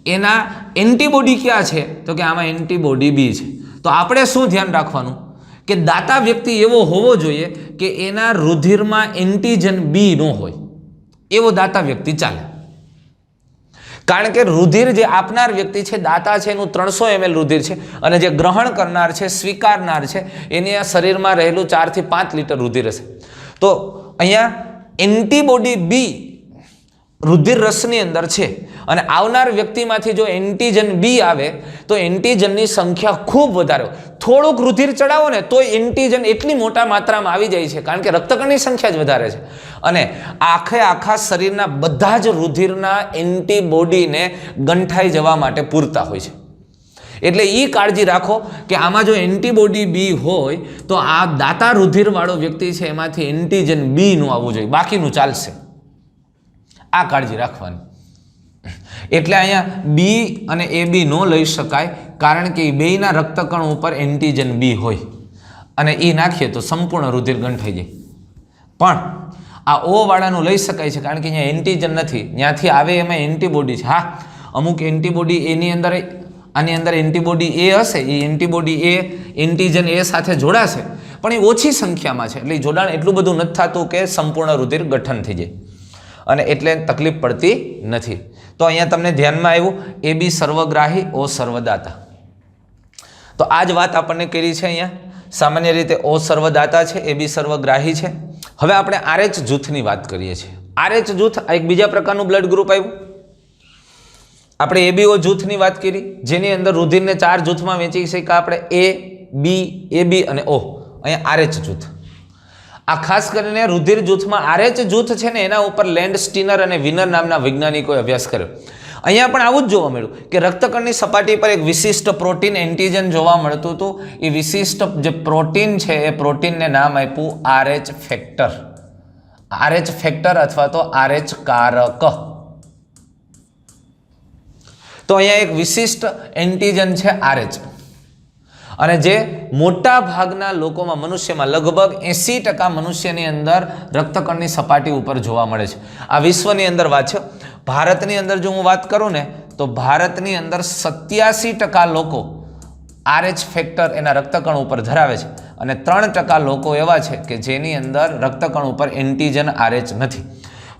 એના એન્ટીબોડી ક્યાં છે, તો કે આમાં એન્ટીબોડી બી છે. તો આપણે શું ધ્યાન રાખવાનું કે દાતા વ્યક્તિ એવો હોવો જોઈએ કે એના રુધિરમાં એન્ટીજન બી ન હોય, એવો દાતા વ્યક્તિ ચાલે. કારણ કે રુધિર જે આપનાર વ્યક્તિ છે, દાતા છે, એનું 300 ml રુધિર છે, અને જે ગ્રહણ કરનાર છે, સ્વીકારનાર છે, એની આ શરીરમાં રહેલું 4 થી 5 લીટર રુધિર હશે. તો અહીંયા એન્ટીબોડી બી રુધિર રસની અંદર છે, અને આવનાર વ્યક્તિમાંથી જો એન્ટીજન બી આવે તો એન્ટીજનની સંખ્યા ખૂબ વધારે હોય. થોડુંક રુધિર ચડાવો ને તો એન્ટીજન એટલી મોટા માત્રામાં આવી જાય છે, કારણ કે રક્તકણની સંખ્યા જ વધારે છે, અને આખા શરીરના બધા જ રુધિરના એન્ટીબોડીને ગંઠાઈ જવા માટે પૂરતા હોય છે. એટલે એ કાળજી રાખો કે આમાં જો એન્ટીબોડી બી હોય તો આ દાતા રુધિર વાળો વ્યક્તિ છે એમાંથી એન્ટીજન બી નું આવવું જોઈએ, બાકીનું ચાલશે. આ કાળજી રાખવાની. એટલે અહીંયા બી અને એ બી નો લઈ શકાય, કારણ કે એ બેયના રક્તકણ ઉપર એન્ટીજન બી હોય, અને એ નાખીએ તો સંપૂર્ણ રુધિર ગંઠાઈ જાય. પણ આ ઓ વાળાનું લઈ શકાય છે, કારણ કે અહીંયા એન્ટીજન નથી, ત્યાંથી આવે એમાં એન્ટીબોડી છે. હા, અમુક એન્ટીબોડી એની અંદર, આની અંદર એન્ટીબોડી એ હશે, એ એન્ટીબોડી એ એન્ટીજન એ સાથે જોડાશે, પણ એ ઓછી સંખ્યામાં છે, એટલે જોડાણ એટલું બધું નથી થતું કે સંપૂર્ણ રુધિર ગઠન થઈ જાય, અને એટલે તકલીફ પડતી નથી. તો અહીંયા તમને ધ્યાનમાં આવ્યું, એ બી સર્વગ્રાહી, ઓ સર્વદાતા. તો આ જ વાત આપણને કરી છે અહીંયા. સામાન્ય રીતે ઓ સર્વદાતા છે, એ બી સર્વગ્રાહી છે. હવે આપણે આરએચ જૂથની વાત કરીએ છીએ. આરએચ જૂથ એક બીજા પ્રકારનું બ્લડ ગ્રુપ આવ્યું. આપણે એબીઓ જૂથની વાત કરી, જેની અંદર રુધિરને 4 જૂથમાં વહેંચી શક્યા આપણે, એ બી, AB અને O. અહીંયા RH જૂથ. આ ખાસ કરીને રુધિર જૂથમાં RH જૂથ છે ને એના ઉપર લેન્ડ સ્ટીનર અને વિનર નામના વૈજ્ઞાનિકોએ અભ્યાસ કર્યો. અહીંયા પણ આવું જ જોવા મળ્યું કે રક્તકણની સપાટી પર એક વિશિષ્ટ પ્રોટીન એન્ટીજન જોવા મળતું હતું. એ વિશિષ્ટ જે પ્રોટીન છે એ પ્રોટીનને નામ આપ્યું RH ફેક્ટર. RH ફેક્ટર અથવા તો RH કારક. તો અહીંયા એક વિશિષ્ટ એન્ટીજન છે RH. અને જે મોટા ભાગના લોકોમાં મનુષ્યમાં લગભગ 80% મનુષ્યની અંદર રક્તકણની સપાટી ઉપર જોવા મળે છે. આ વિશ્વની અંદર વાત છે. ભારતની અંદર જો હું વાત કરું ને તો ભારતની અંદર 87% લોકો RH ફેક્ટર એના રક્તકણ ઉપર ધરાવે છે અને 3% લોકો એવા છે કે જેની અંદર રક્તકણ ઉપર એન્ટીજન RH નથી.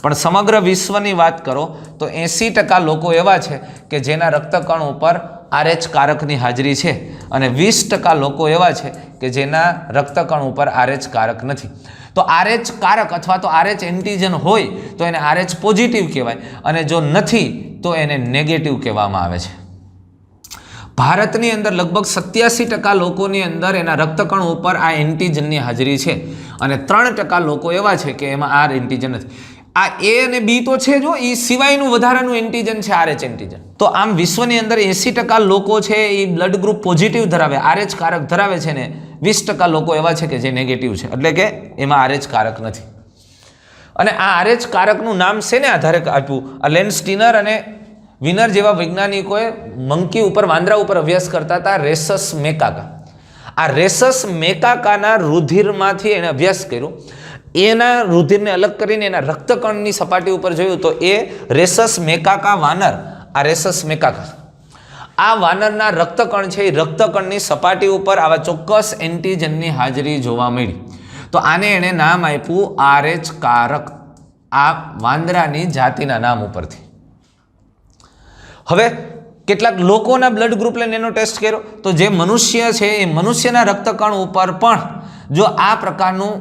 પણ સમગ્ર વિશ્વની વાત કરો તો 80% લોકો એવા છે કે જેના રક્તકણ ઉપર RH કારકની હાજરી છે અને 20% લોકો એવા છે કે જેના રક્તકણ ઉપર RH કારક નથી. તો RH કારક અથવા તો RH એન્ટીજન હોય તો એને RH પોઝિટિવ કહેવાય અને જો નથી તો એને નેગેટિવ કહેવામાં આવે છે. ભારતની અંદર લગભગ 87% લોકોની અંદર એના રક્તકણ ઉપર આ એન્ટીજનની હાજરી છે અને 3% લોકો એવા છે કે એમાં આ એન્ટીજન નથી. આ A અને B તો છે જો એ સિવાયનું વધારાનું એન્ટીજન છે RH એન્ટીજન. તો આમ વિશ્વની અંદર 80% લોકો છે એ બ્લડ ગ્રુપ પોઝિટિવ ધરાવે, RH કારક ધરાવે છે ને 20% લોકો એવા છે કે જે નેગેટિવ છે, એટલે કે એમાં RH કારક નથી. અને આ RH કારકનું નામ શેને આધારે આપ્યું? આ લેન્ડ સ્ટીનર અને વિનર જેવા વૈજ્ઞાનિકોએ મંકી ઉપર, વાંદરા ઉપર અભ્યાસ કરતા હતા. રેસસ મેકાકા. આ રેસસ મેકાકાના રુધિરમાંથી એણે અભ્યાસ કર્યો. એના રુધિરને અલગ કરીને એના રક્તકણની સપાટી ઉપર જોયું તો એ રેસસ મેકાકા વાનર, આ રેસસ મેકાકા, આ વાનરના રક્તકણ છે એ રક્તકણની સપાટી ઉપર આવા ચોક્કસ એન્ટીજનની હાજરી જોવા મળી. તો આને એણે નામ આપ્યું RH કારક, આ વાંદરાની જાતિના નામ ઉપરથી. હવે કેટલાક લોકોના બ્લડ ગ્રુપ લઈને એનો ટેસ્ટ કર્યો તો જે મનુષ્ય છે એ મનુષ્યના રક્તકણ ઉપર પણ જો આ પ્રકારનું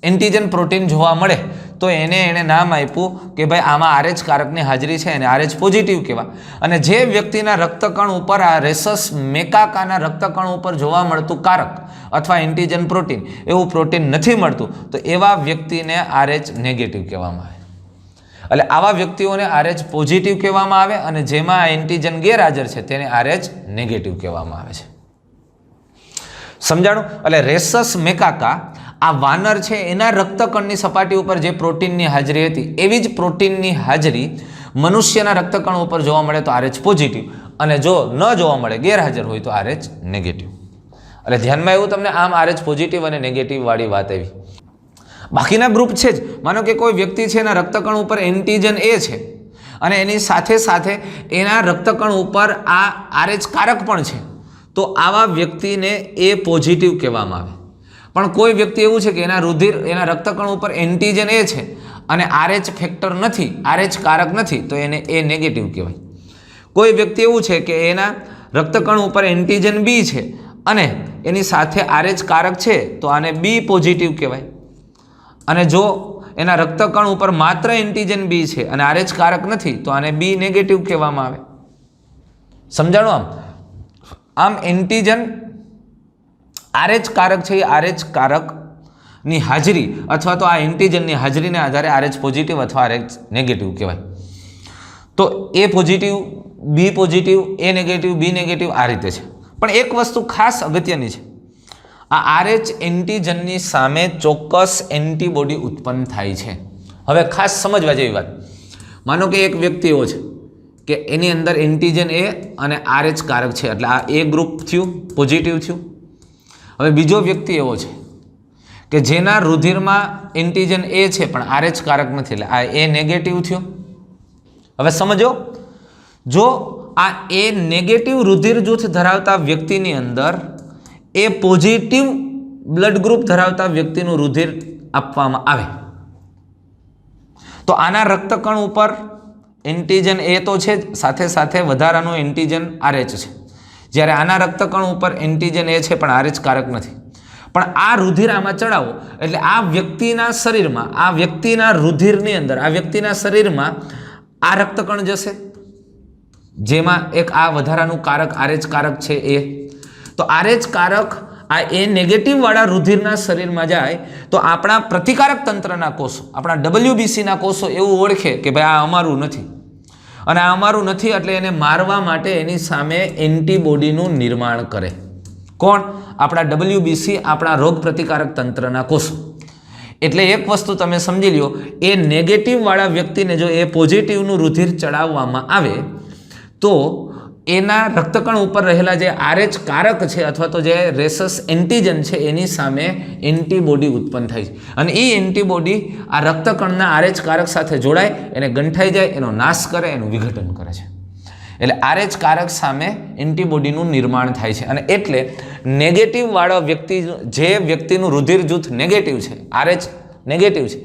એન્ટીજન પ્રોટીન જોવા મળે તો એણે નામ આપ્યું કે ભાઈ આમાં RH કારકની હાજરી છે અને RH પોઝિટિવ કહેવાય. અને જે વ્યક્તિના રક્તકણ ઉપર આ રેસસ મેકાકાના રક્તકણ ઉપર જોવા મળતું કારક અથવા એન્ટીજન પ્રોટીન એવું પ્રોટીન નથી મળતું તો એવા વ્યક્તિને RH નેગેટિવ કહેવામાં આવે. એટલે આવા વ્યક્તિઓને RH પોઝિટિવ કહેવામાં આવે અને જેમાં આ એન્ટીજન ગેરહાજર છે તેને RH નેગેટિવ કહેવામાં આવે છે. સમજાણું? એટલે રેસસ મેકાકા આ વાનર છે એના રક્તકણની સપાટી ઉપર જે પ્રોટીનની હાજરી હતી એવી જ પ્રોટીનની હાજરી મનુષ્યના રક્તકણ ઉપર જોવા મળે તો RH પોઝિટિવ અને જો ન જોવા મળે, ગેરહાજર હોય તો RH નેગેટિવ. એટલે ધ્યાનમાં એવું તમને આમ RH પોઝિટિવ અને નેગેટિવ વાળી વાત આવી. બાકીના ગ્રુપ છે જ. માનો કે કોઈ વ્યક્તિ છે એના રક્તકણ ઉપર એન્ટીજન A છે અને એની સાથે સાથે એના રક્તકણ ઉપર આ RH કારક પણ છે તો આવા વ્યક્તિને A પોઝિટિવ કહેવામાં આવે. પણ કોઈ વ્યક્તિ એવું છે કે એના રક્તકણ ઉપર એન્ટીજન A છે અને RH ફેક્ટર નથી, RH કારક નથી તો એને A નેગેટિવ કહેવાય. કોઈ વ્યક્તિ એવું છે કે એના રક્તકણ ઉપર એન્ટીજન B છે અને એની સાથે RH કારક છે તો આને B પોઝિટિવ કહેવાય. અને જો એના રક્તકણ ઉપર માત્ર એન્ટીજન B છે અને RH કારક નથી તો આને B નેગેટિવ કહેવામાં આવે. સમજાણું? આમ એન્ટીજન RH કારક છે એ RH કારકની હાજરી અથવા તો આ એન્ટીજનની હાજરીને આધારે RH પોઝિટિવ અથવા RH નેગેટિવ કહેવાય. તો A positive, B positive, A negative, B negative આ રીતે છે. પણ એક વસ્તુ ખાસ અગત્યની છે, આ RH એન્ટીજનની સામે ચોક્કસ એન્ટીબોડી ઉત્પન્ન થાય છે. હવે ખાસ સમજવા જેવી વાત, માનો કે એક વ્યક્તિ એવો છે કે એની અંદર એન્ટીજન A અને RH કારક છે એટલે આ A ગ્રુપ થયું, પોઝિટિવ થયું. હવે બીજો વ્યક્તિ એવો છે કે જેના રુધિરમાં એન્ટીજન A છે પણ RH કારક નથી એટલે આ A નેગેટિવ થયો. હવે સમજો, જો આ A નેગેટિવ રુધિર જૂથ ધરાવતા વ્યક્તિની અંદર A પોઝિટિવ બ્લડ ગ્રુપ ધરાવતા વ્યક્તિનું રુધિર આપવામાં આવે તો આના રક્તકણ ઉપર એન્ટીજન A તો છે જ, સાથે સાથે વધારાનું એન્ટીજન RH છે. જ્યારે આના રક્તકણ ઉપર એન્ટીજન A છે પણ RH કારક નથી. પણ આ રુધિર આમાં ચડાવો એટલે આ વ્યક્તિના શરીરમાં, આ વ્યક્તિના રુધિરની અંદર, આ વ્યક્તિના શરીરમાં આ રક્તકણ જશે જેમાં એક આ વધારાનું કારક RH કારક છે એ. તો તો RH કારક આ એ નેગેટિવવાળા રુધિરના શરીરમાં જાય તો આપણા પ્રતિકારક તંત્રના કોષો, આપણા WBCના કોષો એવું ઓળખે કે ભાઈ આ અમારું નથી, અને આ અમારું નથી એટલે એને મારવા માટે એની સામે એન્ટીબોડીનું નિર્માણ કરે. કોણ? આપણા WBC, આપણા રોગ પ્રતિકારક તંત્રના કોષો. એટલે એક વસ્તુ તમે સમજી લ્યો, એ નેગેટિવવાળા વ્યક્તિને જો એ પોઝિટિવનું રુધિર ચડાવવામાં આવે તો એના રક્તકણ ઉપર રહેલા જે RH કારક છે અથવા તો જે રેસસ એન્ટીજન છે એની સામે એન્ટીબોડી ઉત્પન્ન થાય છે, અને એ એન્ટીબોડી આ રક્તકણના RH કારક સાથે જોડાય, એને ગંઠાઈ જાય, એનો નાશ કરે, એનું વિઘટન કરે છે. એટલે RH કારક સામે એન્ટીબોડીનું નિર્માણ થાય છે. અને એટલે નેગેટિવવાળો વ્યક્તિ, જે વ્યક્તિનું રુધિર જૂથ નેગેટિવ છે, RH નેગેટિવ છે,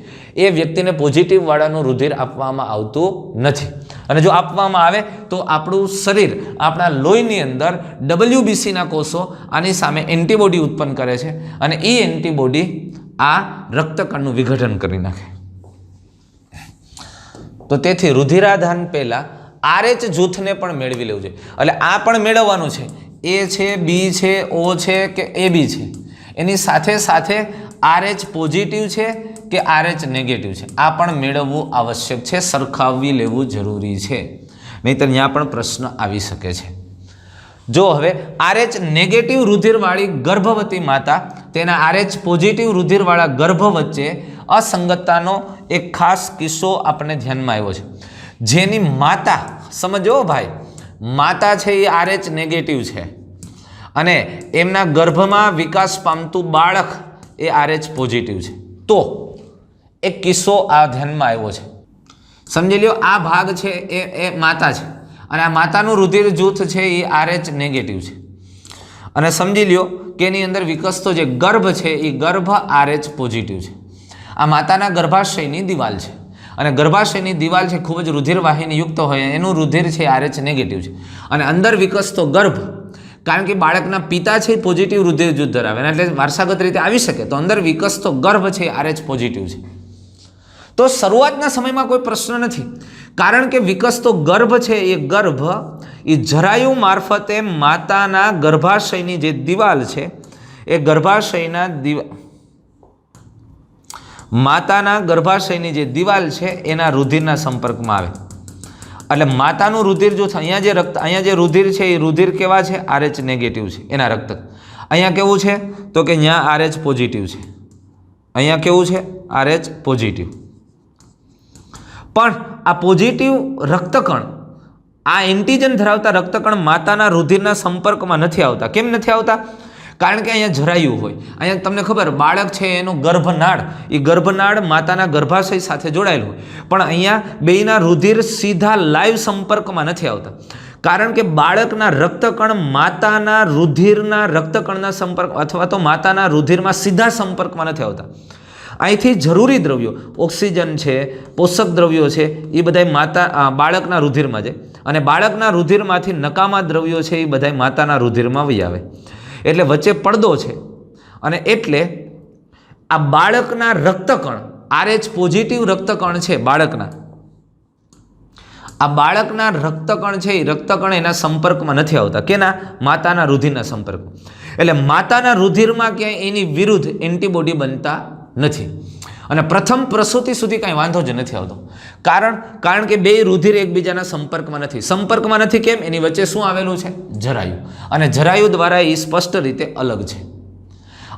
એ વ્યક્તિને પોઝિટિવવાળાનું રુધિર આપવામાં આવતું નથી. અને જો આપવામાં આવે તો આપણું શરીર, આપણા લોહીની અંદર WBCના કોષો આની સામે એન્ટીબોડી ઉત્પન્ન કરે છે, અને એ એન્ટીબોડી આ રક્તકણનું વિઘટન કરી નાખે. તો તેથી રુધિરાધાન પહેલાં RH જૂથને પણ મેળવી લેવું છે. એટલે આ પણ મેળવવાનું છે, A છે, B છે, O છે કે AB છે, એની સાથે સાથે RH પોઝિટિવ છે કે RH નેગેટિવ છે, આ પણ મેળવવું આવશ્યક છે, સરખાવી લેવું જરૂરી છે, નહીંતર ત્યાં પણ પ્રશ્ન આવી શકે છે. જો હવે RH નેગેટિવ રુધિરવાળી ગર્ભવતી માતા તેના RH પોઝિટિવ રુધિરવાળા ગર્ભ વચ્ચે અસંગતતાનો એક ખાસ કિસ્સો આપણે ધ્યાનમાં આવ્યો છે. જેની માતા, સમજો ભાઈ, માતા છે એ RH નેગેટિવ છે અને એમના ગર્ભમાં વિકાસ પામતું બાળક એ RH પોઝિટિવ છે, તો એક કિસ્સો આ ધ્યાનમાં આવ્યો છે. સમજી લ્યો, આ ભાગ છે એ માતા છે અને આ માતાનું રુધિર જૂથ છે એ RH નેગેટિવ છે, અને સમજી લ્યો કે એની અંદર વિકસતો જે ગર્ભ છે એ ગર્ભ RH પોઝિટિવ છે. આ માતાના ગર્ભાશયની દિવાલ છે, અને ગર્ભાશયની દિવાલ છે ખૂબ જ રુધિરવાહિની યુક્ત હોય, એનું રુધિર છે RH નેગેટિવ છે, અને અંદર વિકસતો ગર્ભ, કારણ કે બાળકના પિતા છે પોઝિટિવ રુધિર જૂથ ધરાવે એટલે વારસાગત રીતે આવી શકે, તો અંદર વિકસતો ગર્ભ છે RH પોઝિટિવ છે. તો શરૂઆતના સમયમાં કોઈ પ્રશ્ન નથી, કારણ કે વિકસતો ગર્ભ છે એ ગર્ભ એ જરાયુ મારફતે માતાના ગર્ભાશયની જે દિવાલ છે એ માતાના ગર્ભાશયની જે દિવાલ છે એના રુધિરના સંપર્કમાં આવે. એટલે માતાનું રુધિર જૂથ, અહીંયા જે રુધિર છે એ રુધિર કેવા છે? RH નેગેટિવ છે, એના રક્ત. અહીંયા કેવું છે? તો કે અહીંયા RH પોઝિટિવ છે, અહીંયા કેવું છે? RH positive. પણ આ પોઝિટિવ રક્તકણ, આ એન્ટીજન ધરાવતા રક્તકણ માતાના રુધિરના સંપર્કમાં નથી આવતા. કેમ નથી આવતા? કારણ કે અહીંયા જરાયું હોય. અહીંયા તમને ખબર, બાળક છે એનું ગર્ભનાળ, એ ગર્ભનાળ માતાના ગર્ભાશય સાથે જોડાયેલું હોય, પણ અહીંયા બેયના રુધિર સીધા લાઈવ સંપર્કમાં નથી આવતા, કારણ કે બાળકના રક્તકણ માતાના રુધિરના રક્તકણના સંપર્ક અથવા તો માતાના રુધિરમાં સીધા સંપર્કમાં નથી આવતા. અહીંથી જરૂરી દ્રવ્યો, ઓક્સિજન છે, પોષક દ્રવ્યો છે, એ બધા બાળકના રુધિરમાં જાય, અને બાળકના રુધિરમાંથી નકામા દ્રવ્યો છે એ બધા માતાના રુધિરમાં વહી આવે. એટલે વચ્ચે પડદો છે, અને એટલે આ બાળકના રક્તકણ, RH પોઝિટિવ રક્તકણ છે બાળકના, આ બાળકના રક્તકણ છે એ રક્તકણ એના સંપર્કમાં નથી આવતા. કેના? માતાના રુધિરના સંપર્કમાં. એટલે માતાના રુધિરમાં ક્યાંય એની વિરુદ્ધ એન્ટીબોડી બનતા નથી, અને પ્રથમ પ્રસૂતિ સુધી કાંઈ વાંધો જ નથી આવતો. કારણ કે બે રુધિર એકબીજાના સંપર્કમાં નથી. કેમ? એની વચ્ચે શું આવેલું છે? જરાયુ, અને જરાયુ દ્વારા એ સ્પષ્ટ રીતે અલગ છે.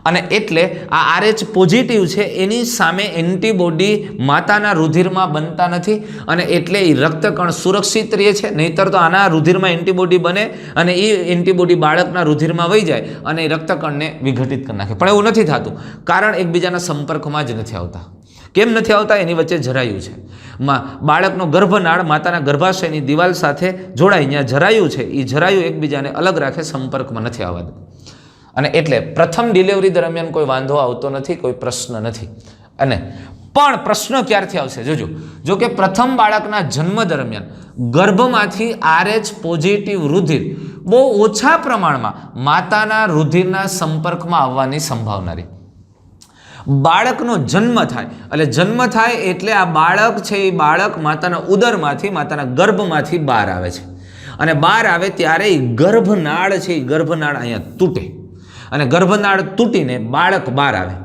અને એટલે આ RH પોઝિટિવ છે એની સામે એન્ટીબોડી માતાના રુધિરમાં બનતા નથી, અને એટલે એ રક્તકણ સુરક્ષિત રહે છે. નહીંતર તો આના રુધિરમાં એન્ટીબોડી બને અને એ એન્ટીબોડી બાળકના રુધિરમાં વહી જાય અને એ રક્તકણને વિઘટિત કરી નાખે. પણ એવું નથી થતું, કારણ એકબીજાના સંપર્કમાં જ નથી આવતા. કેમ નથી આવતા? એની વચ્ચે જરાયું છે. બાળકનો ગર્ભનાળ માતાના ગર્ભાશયની દિવાલ સાથે જોડાય, ત્યાં જરાયું છે, એ જરાયું એકબીજાને અલગ રાખે, સંપર્કમાં નથી આવતા. અને એટલે પ્રથમ ડિલિવરી દરમિયાન કોઈ વાંધો આવતો નથી, કોઈ પ્રશ્ન નથી. અને પણ પ્રશ્ન ક્યારથી આવશે? જો કે પ્રથમ બાળકના જન્મ દરમિયાન ગર્ભમાંથી RH પોઝિટિવ રુધિર બહુ ઓછા પ્રમાણમાં માતાના રુધિરના સંપર્કમાં આવવાની સંભાવના રહી. બાળકનો જન્મ થાય એટલે આ બાળક છે એ બાળક માતાના ઉદરમાંથી, માતાના ગર્ભમાંથી બહાર આવે છે, અને બહાર આવે ત્યારે એ ગર્ભનાળ છે, એ ગર્ભનાળ અહીંયા તૂટે અને ગર્ભનાળ તૂટીને બાળક બહાર આવે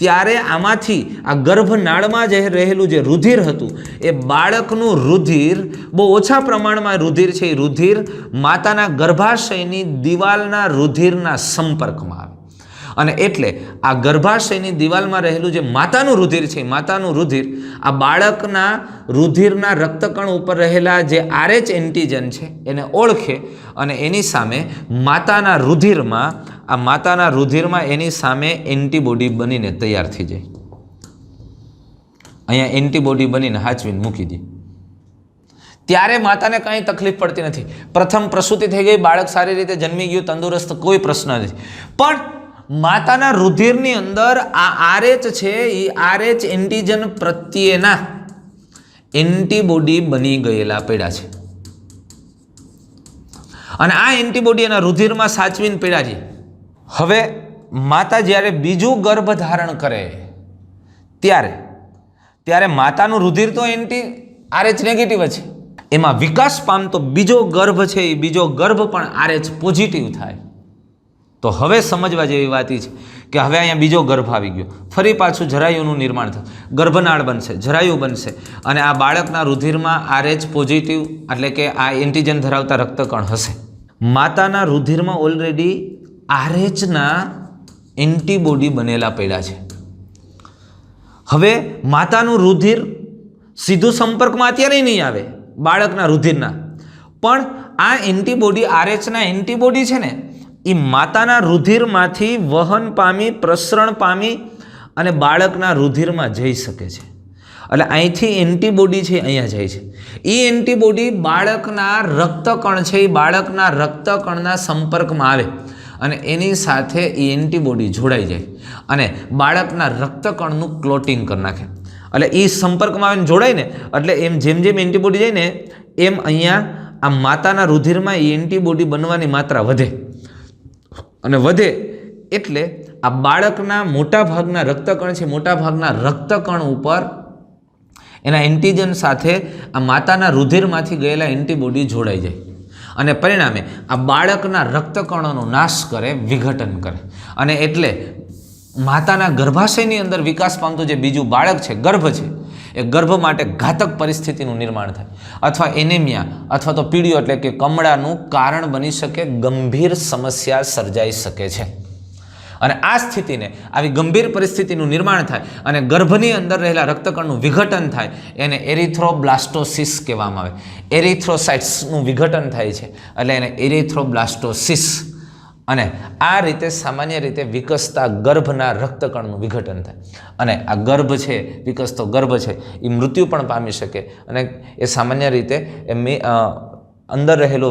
ત્યારે આમાંથી આ ગર્ભનાળમાં જે રહેલું જે રુધિર હતું એ બાળકનું રુધિર બહુ ઓછા પ્રમાણમાં રુધિર છે, એ રુધિર માતાના ગર્ભાશયની દિવાલના રુધિરના સંપર્કમાં આવે અને એટલે આ ગર્ભાશયની દિવાલમાં રહેલું જે માતાનું રુધિર છે, માતાનું રુધિર આ બાળકના રુધિરના રક્તકણ ઉપર રહેલા જે RH એન્ટીજન છે એને ઓળખે અને એની સામે માતાના રુધિરમાં એની સામે એન્ટીબોડી બનીને તૈયાર થઈ જાય. અહીંયા એન્ટીબોડી બનીને હાચવીને મૂકી દે. ત્યારે માતાને કાંઈ તકલીફ પડતી નથી. પ્રથમ પ્રસૂતિ થઈ ગઈ, બાળક સારી રીતે જન્મી ગયું, તંદુરસ્ત, કોઈ પ્રશ્ન નથી. પણ માતાના રુધિરની અંદર આ RH છે, એ RH એન્ટીજન પ્રત્યેના એન્ટીબોડી બની ગયેલા પડ્યા છે અને આ એન્ટીબોડી એના રુધિરમાં સાચવીને પડ્યા છે. હવે માતા જ્યારે બીજું ગર્ભ ધારણ કરે ત્યારે માતાનું રુધિર તો RH નેગેટિવ છે, એમાં વિકાસ પામતો બીજો ગર્ભ છે, એ બીજો ગર્ભ પણ RH પોઝિટિવ થાય. તો હવે સમજવા જેવી વાત એ છે કે હવે અહીંયા બીજો ગર્ભ આવી ગયો, ફરી પાછું જરાયુનું નિર્માણ થશે, ગર્ભનાળ બનશે, જરાયુ બનશે અને આ બાળકના રુધિરમાં RH પોઝિટિવ એટલે કે આ એન્ટીજન ધરાવતા રક્તકણ હશે. માતાના રુધિરમાં ઓલરેડી RHના એન્ટીબોડી બનેલા પડ્યા છે. હવે માતાનું રુધિર સીધું સંપર્કમાં અત્યારે નહીં આવે બાળકના રુધિરના, પણ આ એન્ટીબોડી RHના એન્ટીબોડી છે ને એ માતાના રુધિરમાંથી વહન પામી, પ્રસરણ પામી અને બાળકના રુધિરમાં જઈ શકે છે. એટલે અહીંથી એન્ટીબોડી છે અહીંયા જાય છે. એ એન્ટીબોડી બાળકના રક્તકણ છે, એ બાળકના રક્તકણના સંપર્કમાં આવે અને એની સાથે એ એન્ટીબોડી જોડાઈ જાય અને બાળકના રક્તકણનું ક્લોટિંગ કરી નાખે. એટલે એ સંપર્કમાં આવીને જોડાય ને એટલે જેમ એન્ટીબોડી જાય ને એમ અહીંયા આ માતાના રુધિરમાં એ એન્ટીબોડી બનવાની માત્રા વધે અને વધે એટલે આ બાળકના મોટા ભાગના રક્તકણ છે, મોટા ભાગના રક્તકણ ઉપર એના એન્ટીજન સાથે આ માતાના રુધિરમાંથી ગયેલા એન્ટીબોડી જોડાઈ જાય અને પરિણામે આ બાળકના રક્તકણોનો નાશ કરે, વિઘટન કરે અને એટલે માતાના ગર્ભાશયની અંદર વિકાસ પામતું જે બીજું બાળક છે, ગર્ભ છે, એ ગર્ભ માટે ઘાતક પરિસ્થિતિનું નિર્માણ થાય અથવા એનેમિયા અથવા તો પીળીઓ એટલે કે કમળાનું કારણ બની શકે, ગંભીર સમસ્યા સર્જાઈ શકે છે. અને આ સ્થિતિને, આવી ગંભીર પરિસ્થિતિનું નિર્માણ થાય અને ગર્ભની અંદર રહેલા રક્તકણનું વિઘટન થાય એને એરિથ્રોબ્લાસ્ટોસિસ કહેવામાં આવે. એરિથ્રોસાઇટ્સનું વિઘટન થાય છે એટલે એને એરિથ્રોબ્લાસ્ટોસિસ. અને આ રીતે સામાન્ય રીતે વિકસતા ગર્ભના રક્તકણનું વિઘટન થાય અને આ ગર્ભ છે, વિકસતો ગર્ભ છે, એ મૃત્યુ પણ પામી શકે અને એ સામાન્ય રીતે અંદર રહેલો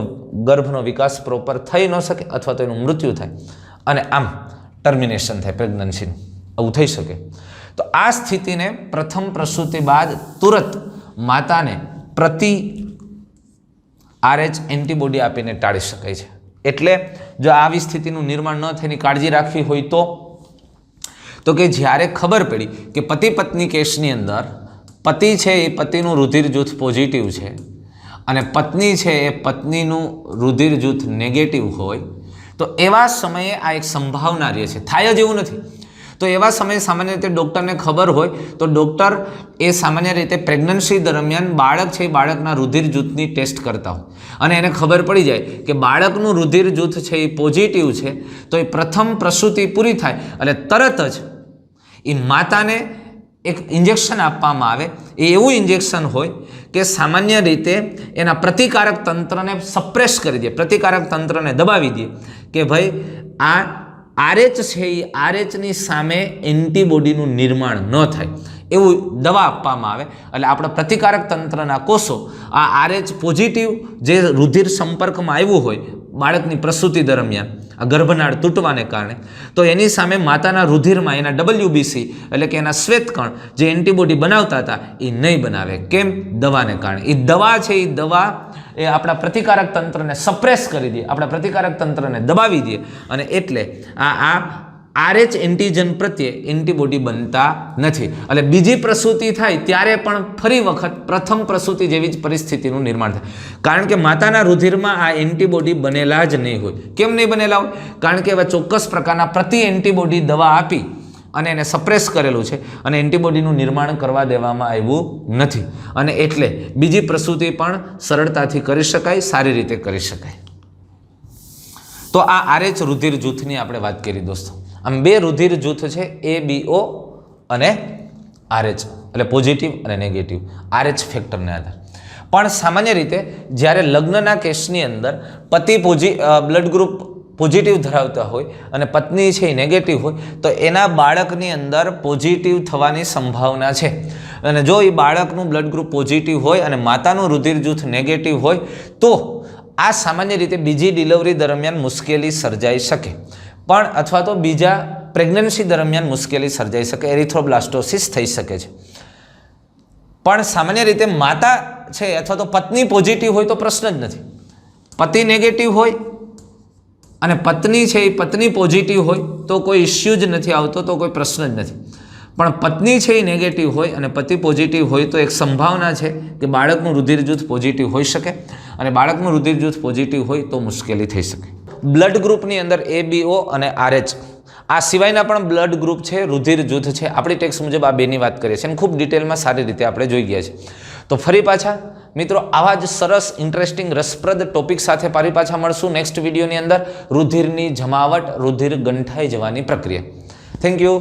ગર્ભનો વિકાસ પ્રોપર થઈ ન શકે અથવા તો એનું મૃત્યુ થાય અને આમ ટર્મિનેશન થાય પ્રેગ્નન્સીનું, આવું થઈ શકે. તો આ સ્થિતિને પ્રથમ પ્રસૂતિ બાદ તુરંત માતાને પ્રતિ RH એન્ટીબોડી આપીને ટાળી શકાય છે. એટલે જો આવી સ્થિતિનું નિર્માણ ન થઈને કાળજી રાખવી હોય તો કે જ્યારે ખબર પડી કે પતિ પત્ની કેસની અંદર પતિ છે એ પતિનું રુધિર જૂથ પોઝિટિવ છે અને પત્ની છે એ પત્નીનું રુધિર જૂથ નેગેટિવ હોય તો એવા સમયે આ એક સંભાવના રહે છે, થાય જ એવું નથી. તો એવા સમયે સામાન્ય રીતે ડૉક્ટરને ખબર હોય તો ડૉક્ટર એ સામાન્ય રીતે પ્રેગ્નન્સી દરમિયાન બાળક છે એ બાળકના રુધિર જૂથની ટેસ્ટ કરતા હોય અને એને ખબર પડી જાય કે બાળકનું રુધિર જૂથ છે એ પોઝિટિવ છે તો એ પ્રથમ પ્રસૂતિ પૂરી થાય એટલે તરત જ એ માતાને એક ઇન્જેક્શન આપવામાં આવે. એ એવું ઇન્જેક્શન હોય કે સામાન્ય રીતે એના પ્રતિકારક તંત્રને સપ્રેસ કરી દે, પ્રતિકારક તંત્રને દબાવી દે કે ભાઈ આ RH છે એ RHની સામે એન્ટીબોડીનું નિર્માણ ન થાય એવું દવા આપવામાં આવે. એટલે આપણા પ્રતિકારક તંત્રના કોષો આ RH પોઝિટિવ જે રુધિર સંપર્કમાં આવ્યું હોય બાળકની પ્રસૂતિ દરમિયાન આ ગર્ભનાળ તૂટવાને કારણે તો એની સામે માતાના રુધિરમાં એના WBC એટલે કે એના શ્વેતકણ જે એન્ટીબોડી બનાવતા હતા એ નહીં બનાવે. કેમ? દવાને કારણે. એ દવા છે એ દવા એ આપણા પ્રતિકારક તંત્રને સપ્રેસ કરી દે, આપણા પ્રતિકારક તંત્રને દબાવી દે અને એટલે આ RH એન્ટીજન પ્રત્યે એન્ટીબોડી બનતા નથી. એટલે બીજી પ્રસૂતિ થાય ત્યારે પણ ફરી વખત પ્રથમ પ્રસૂતિ જેવી જ પરિસ્થિતિનું નિર્માણ થાય. કારણ કે માતાના રુધિરમાં આ એન્ટીબોડી બનેલા જ નહીં હોય. કેમ નહીં બનેલા હોય? કારણ કે એવા ચોક્કસ પ્રકારના પ્રતિ એન્ટીબોડી દવા આપી અને એને સપ્રેસ કરેલું છે અને એન્ટીબોડીનું નિર્માણ કરવા દેવામાં આવ્યું નથી. અને એટલે બીજી પ્રસૂતિ પણ સરળતાથી કરી શકાય, સારી રીતે કરી શકાય. તો આ RH રુધિર જૂથની આપણે વાત કરી દોસ્તો. આમ બે રુધિર જૂથ છે, ABO અને RH, એટલે પોઝિટિવ અને નેગેટિવ RH ફેક્ટરને આધારે. પણ સામાન્ય રીતે જ્યારે લગ્નના કેસની અંદર પતિ બ્લડ ગ્રુપ પોઝિટિવ ધરાવતા હોય અને પત્ની છે એ નેગેટિવ હોય તો એના બાળકની અંદર પોઝિટિવ થવાની સંભાવના છે. અને જો એ બાળકનું બ્લડ ગ્રુપ પોઝિટિવ હોય અને માતાનું રુધિર જૂથ નેગેટિવ હોય તો આ સામાન્ય રીતે બીજી ડિલિવરી દરમિયાન મુશ્કેલી સર્જાઈ શકે, પણ અથવા તો બીજા પ્રેગ્નન્સી દરમિયાન મુશ્કેલી સર્જાઈ શકે, એરિથ્રોબ્લાસ્ટોસિસ થઈ શકે છે. પણ સામાન્ય રીતે માતા છે અથવા તો પત્ની પોઝિટિવ હોય તો પ્રશ્ન જ નથી. પતિ નેગેટિવ હોય અને પત્ની છે એ પત્ની પોઝિટિવ હોય તો કોઈ ઇસ્યુ જ નથી આવતો, તો કોઈ પ્રશ્ન જ નથી. પણ પત્ની છે એ નેગેટિવ હોય અને પતિ પોઝિટિવ હોય તો એક સંભાવના છે કે બાળકનું રુધિર જૂથ પોઝિટિવ હોઈ શકે અને બાળકનું રુધિર જૂથ પોઝિટિવ હોય તો મુશ્કેલી થઈ શકે. બ્લડ ગ્રુપની અંદર ABO અને RH આ સિવાયના પણ બ્લડ ગ્રુપ છે, રુધિર જૂથ છે. આપણી ટેક્સ્ટ મુજબ આ બેની વાત કરીએ છીએ અને ખૂબ ડિટેલમાં સારી રીતે આપણે જોઈ ગયા છે. તો ફરી પાછા મિત્રો આવા જ સરસ ઇન્ટરેસ્ટિંગ રસપ્રદ ટોપિક સાથે ફરી પાછા મળશું નેક્સ્ટ વિડીયોની અંદર. રુધિરની જમાવટ, રુધિર ગંઠાઈ જવાની પ્રક્રિયા. Thank you.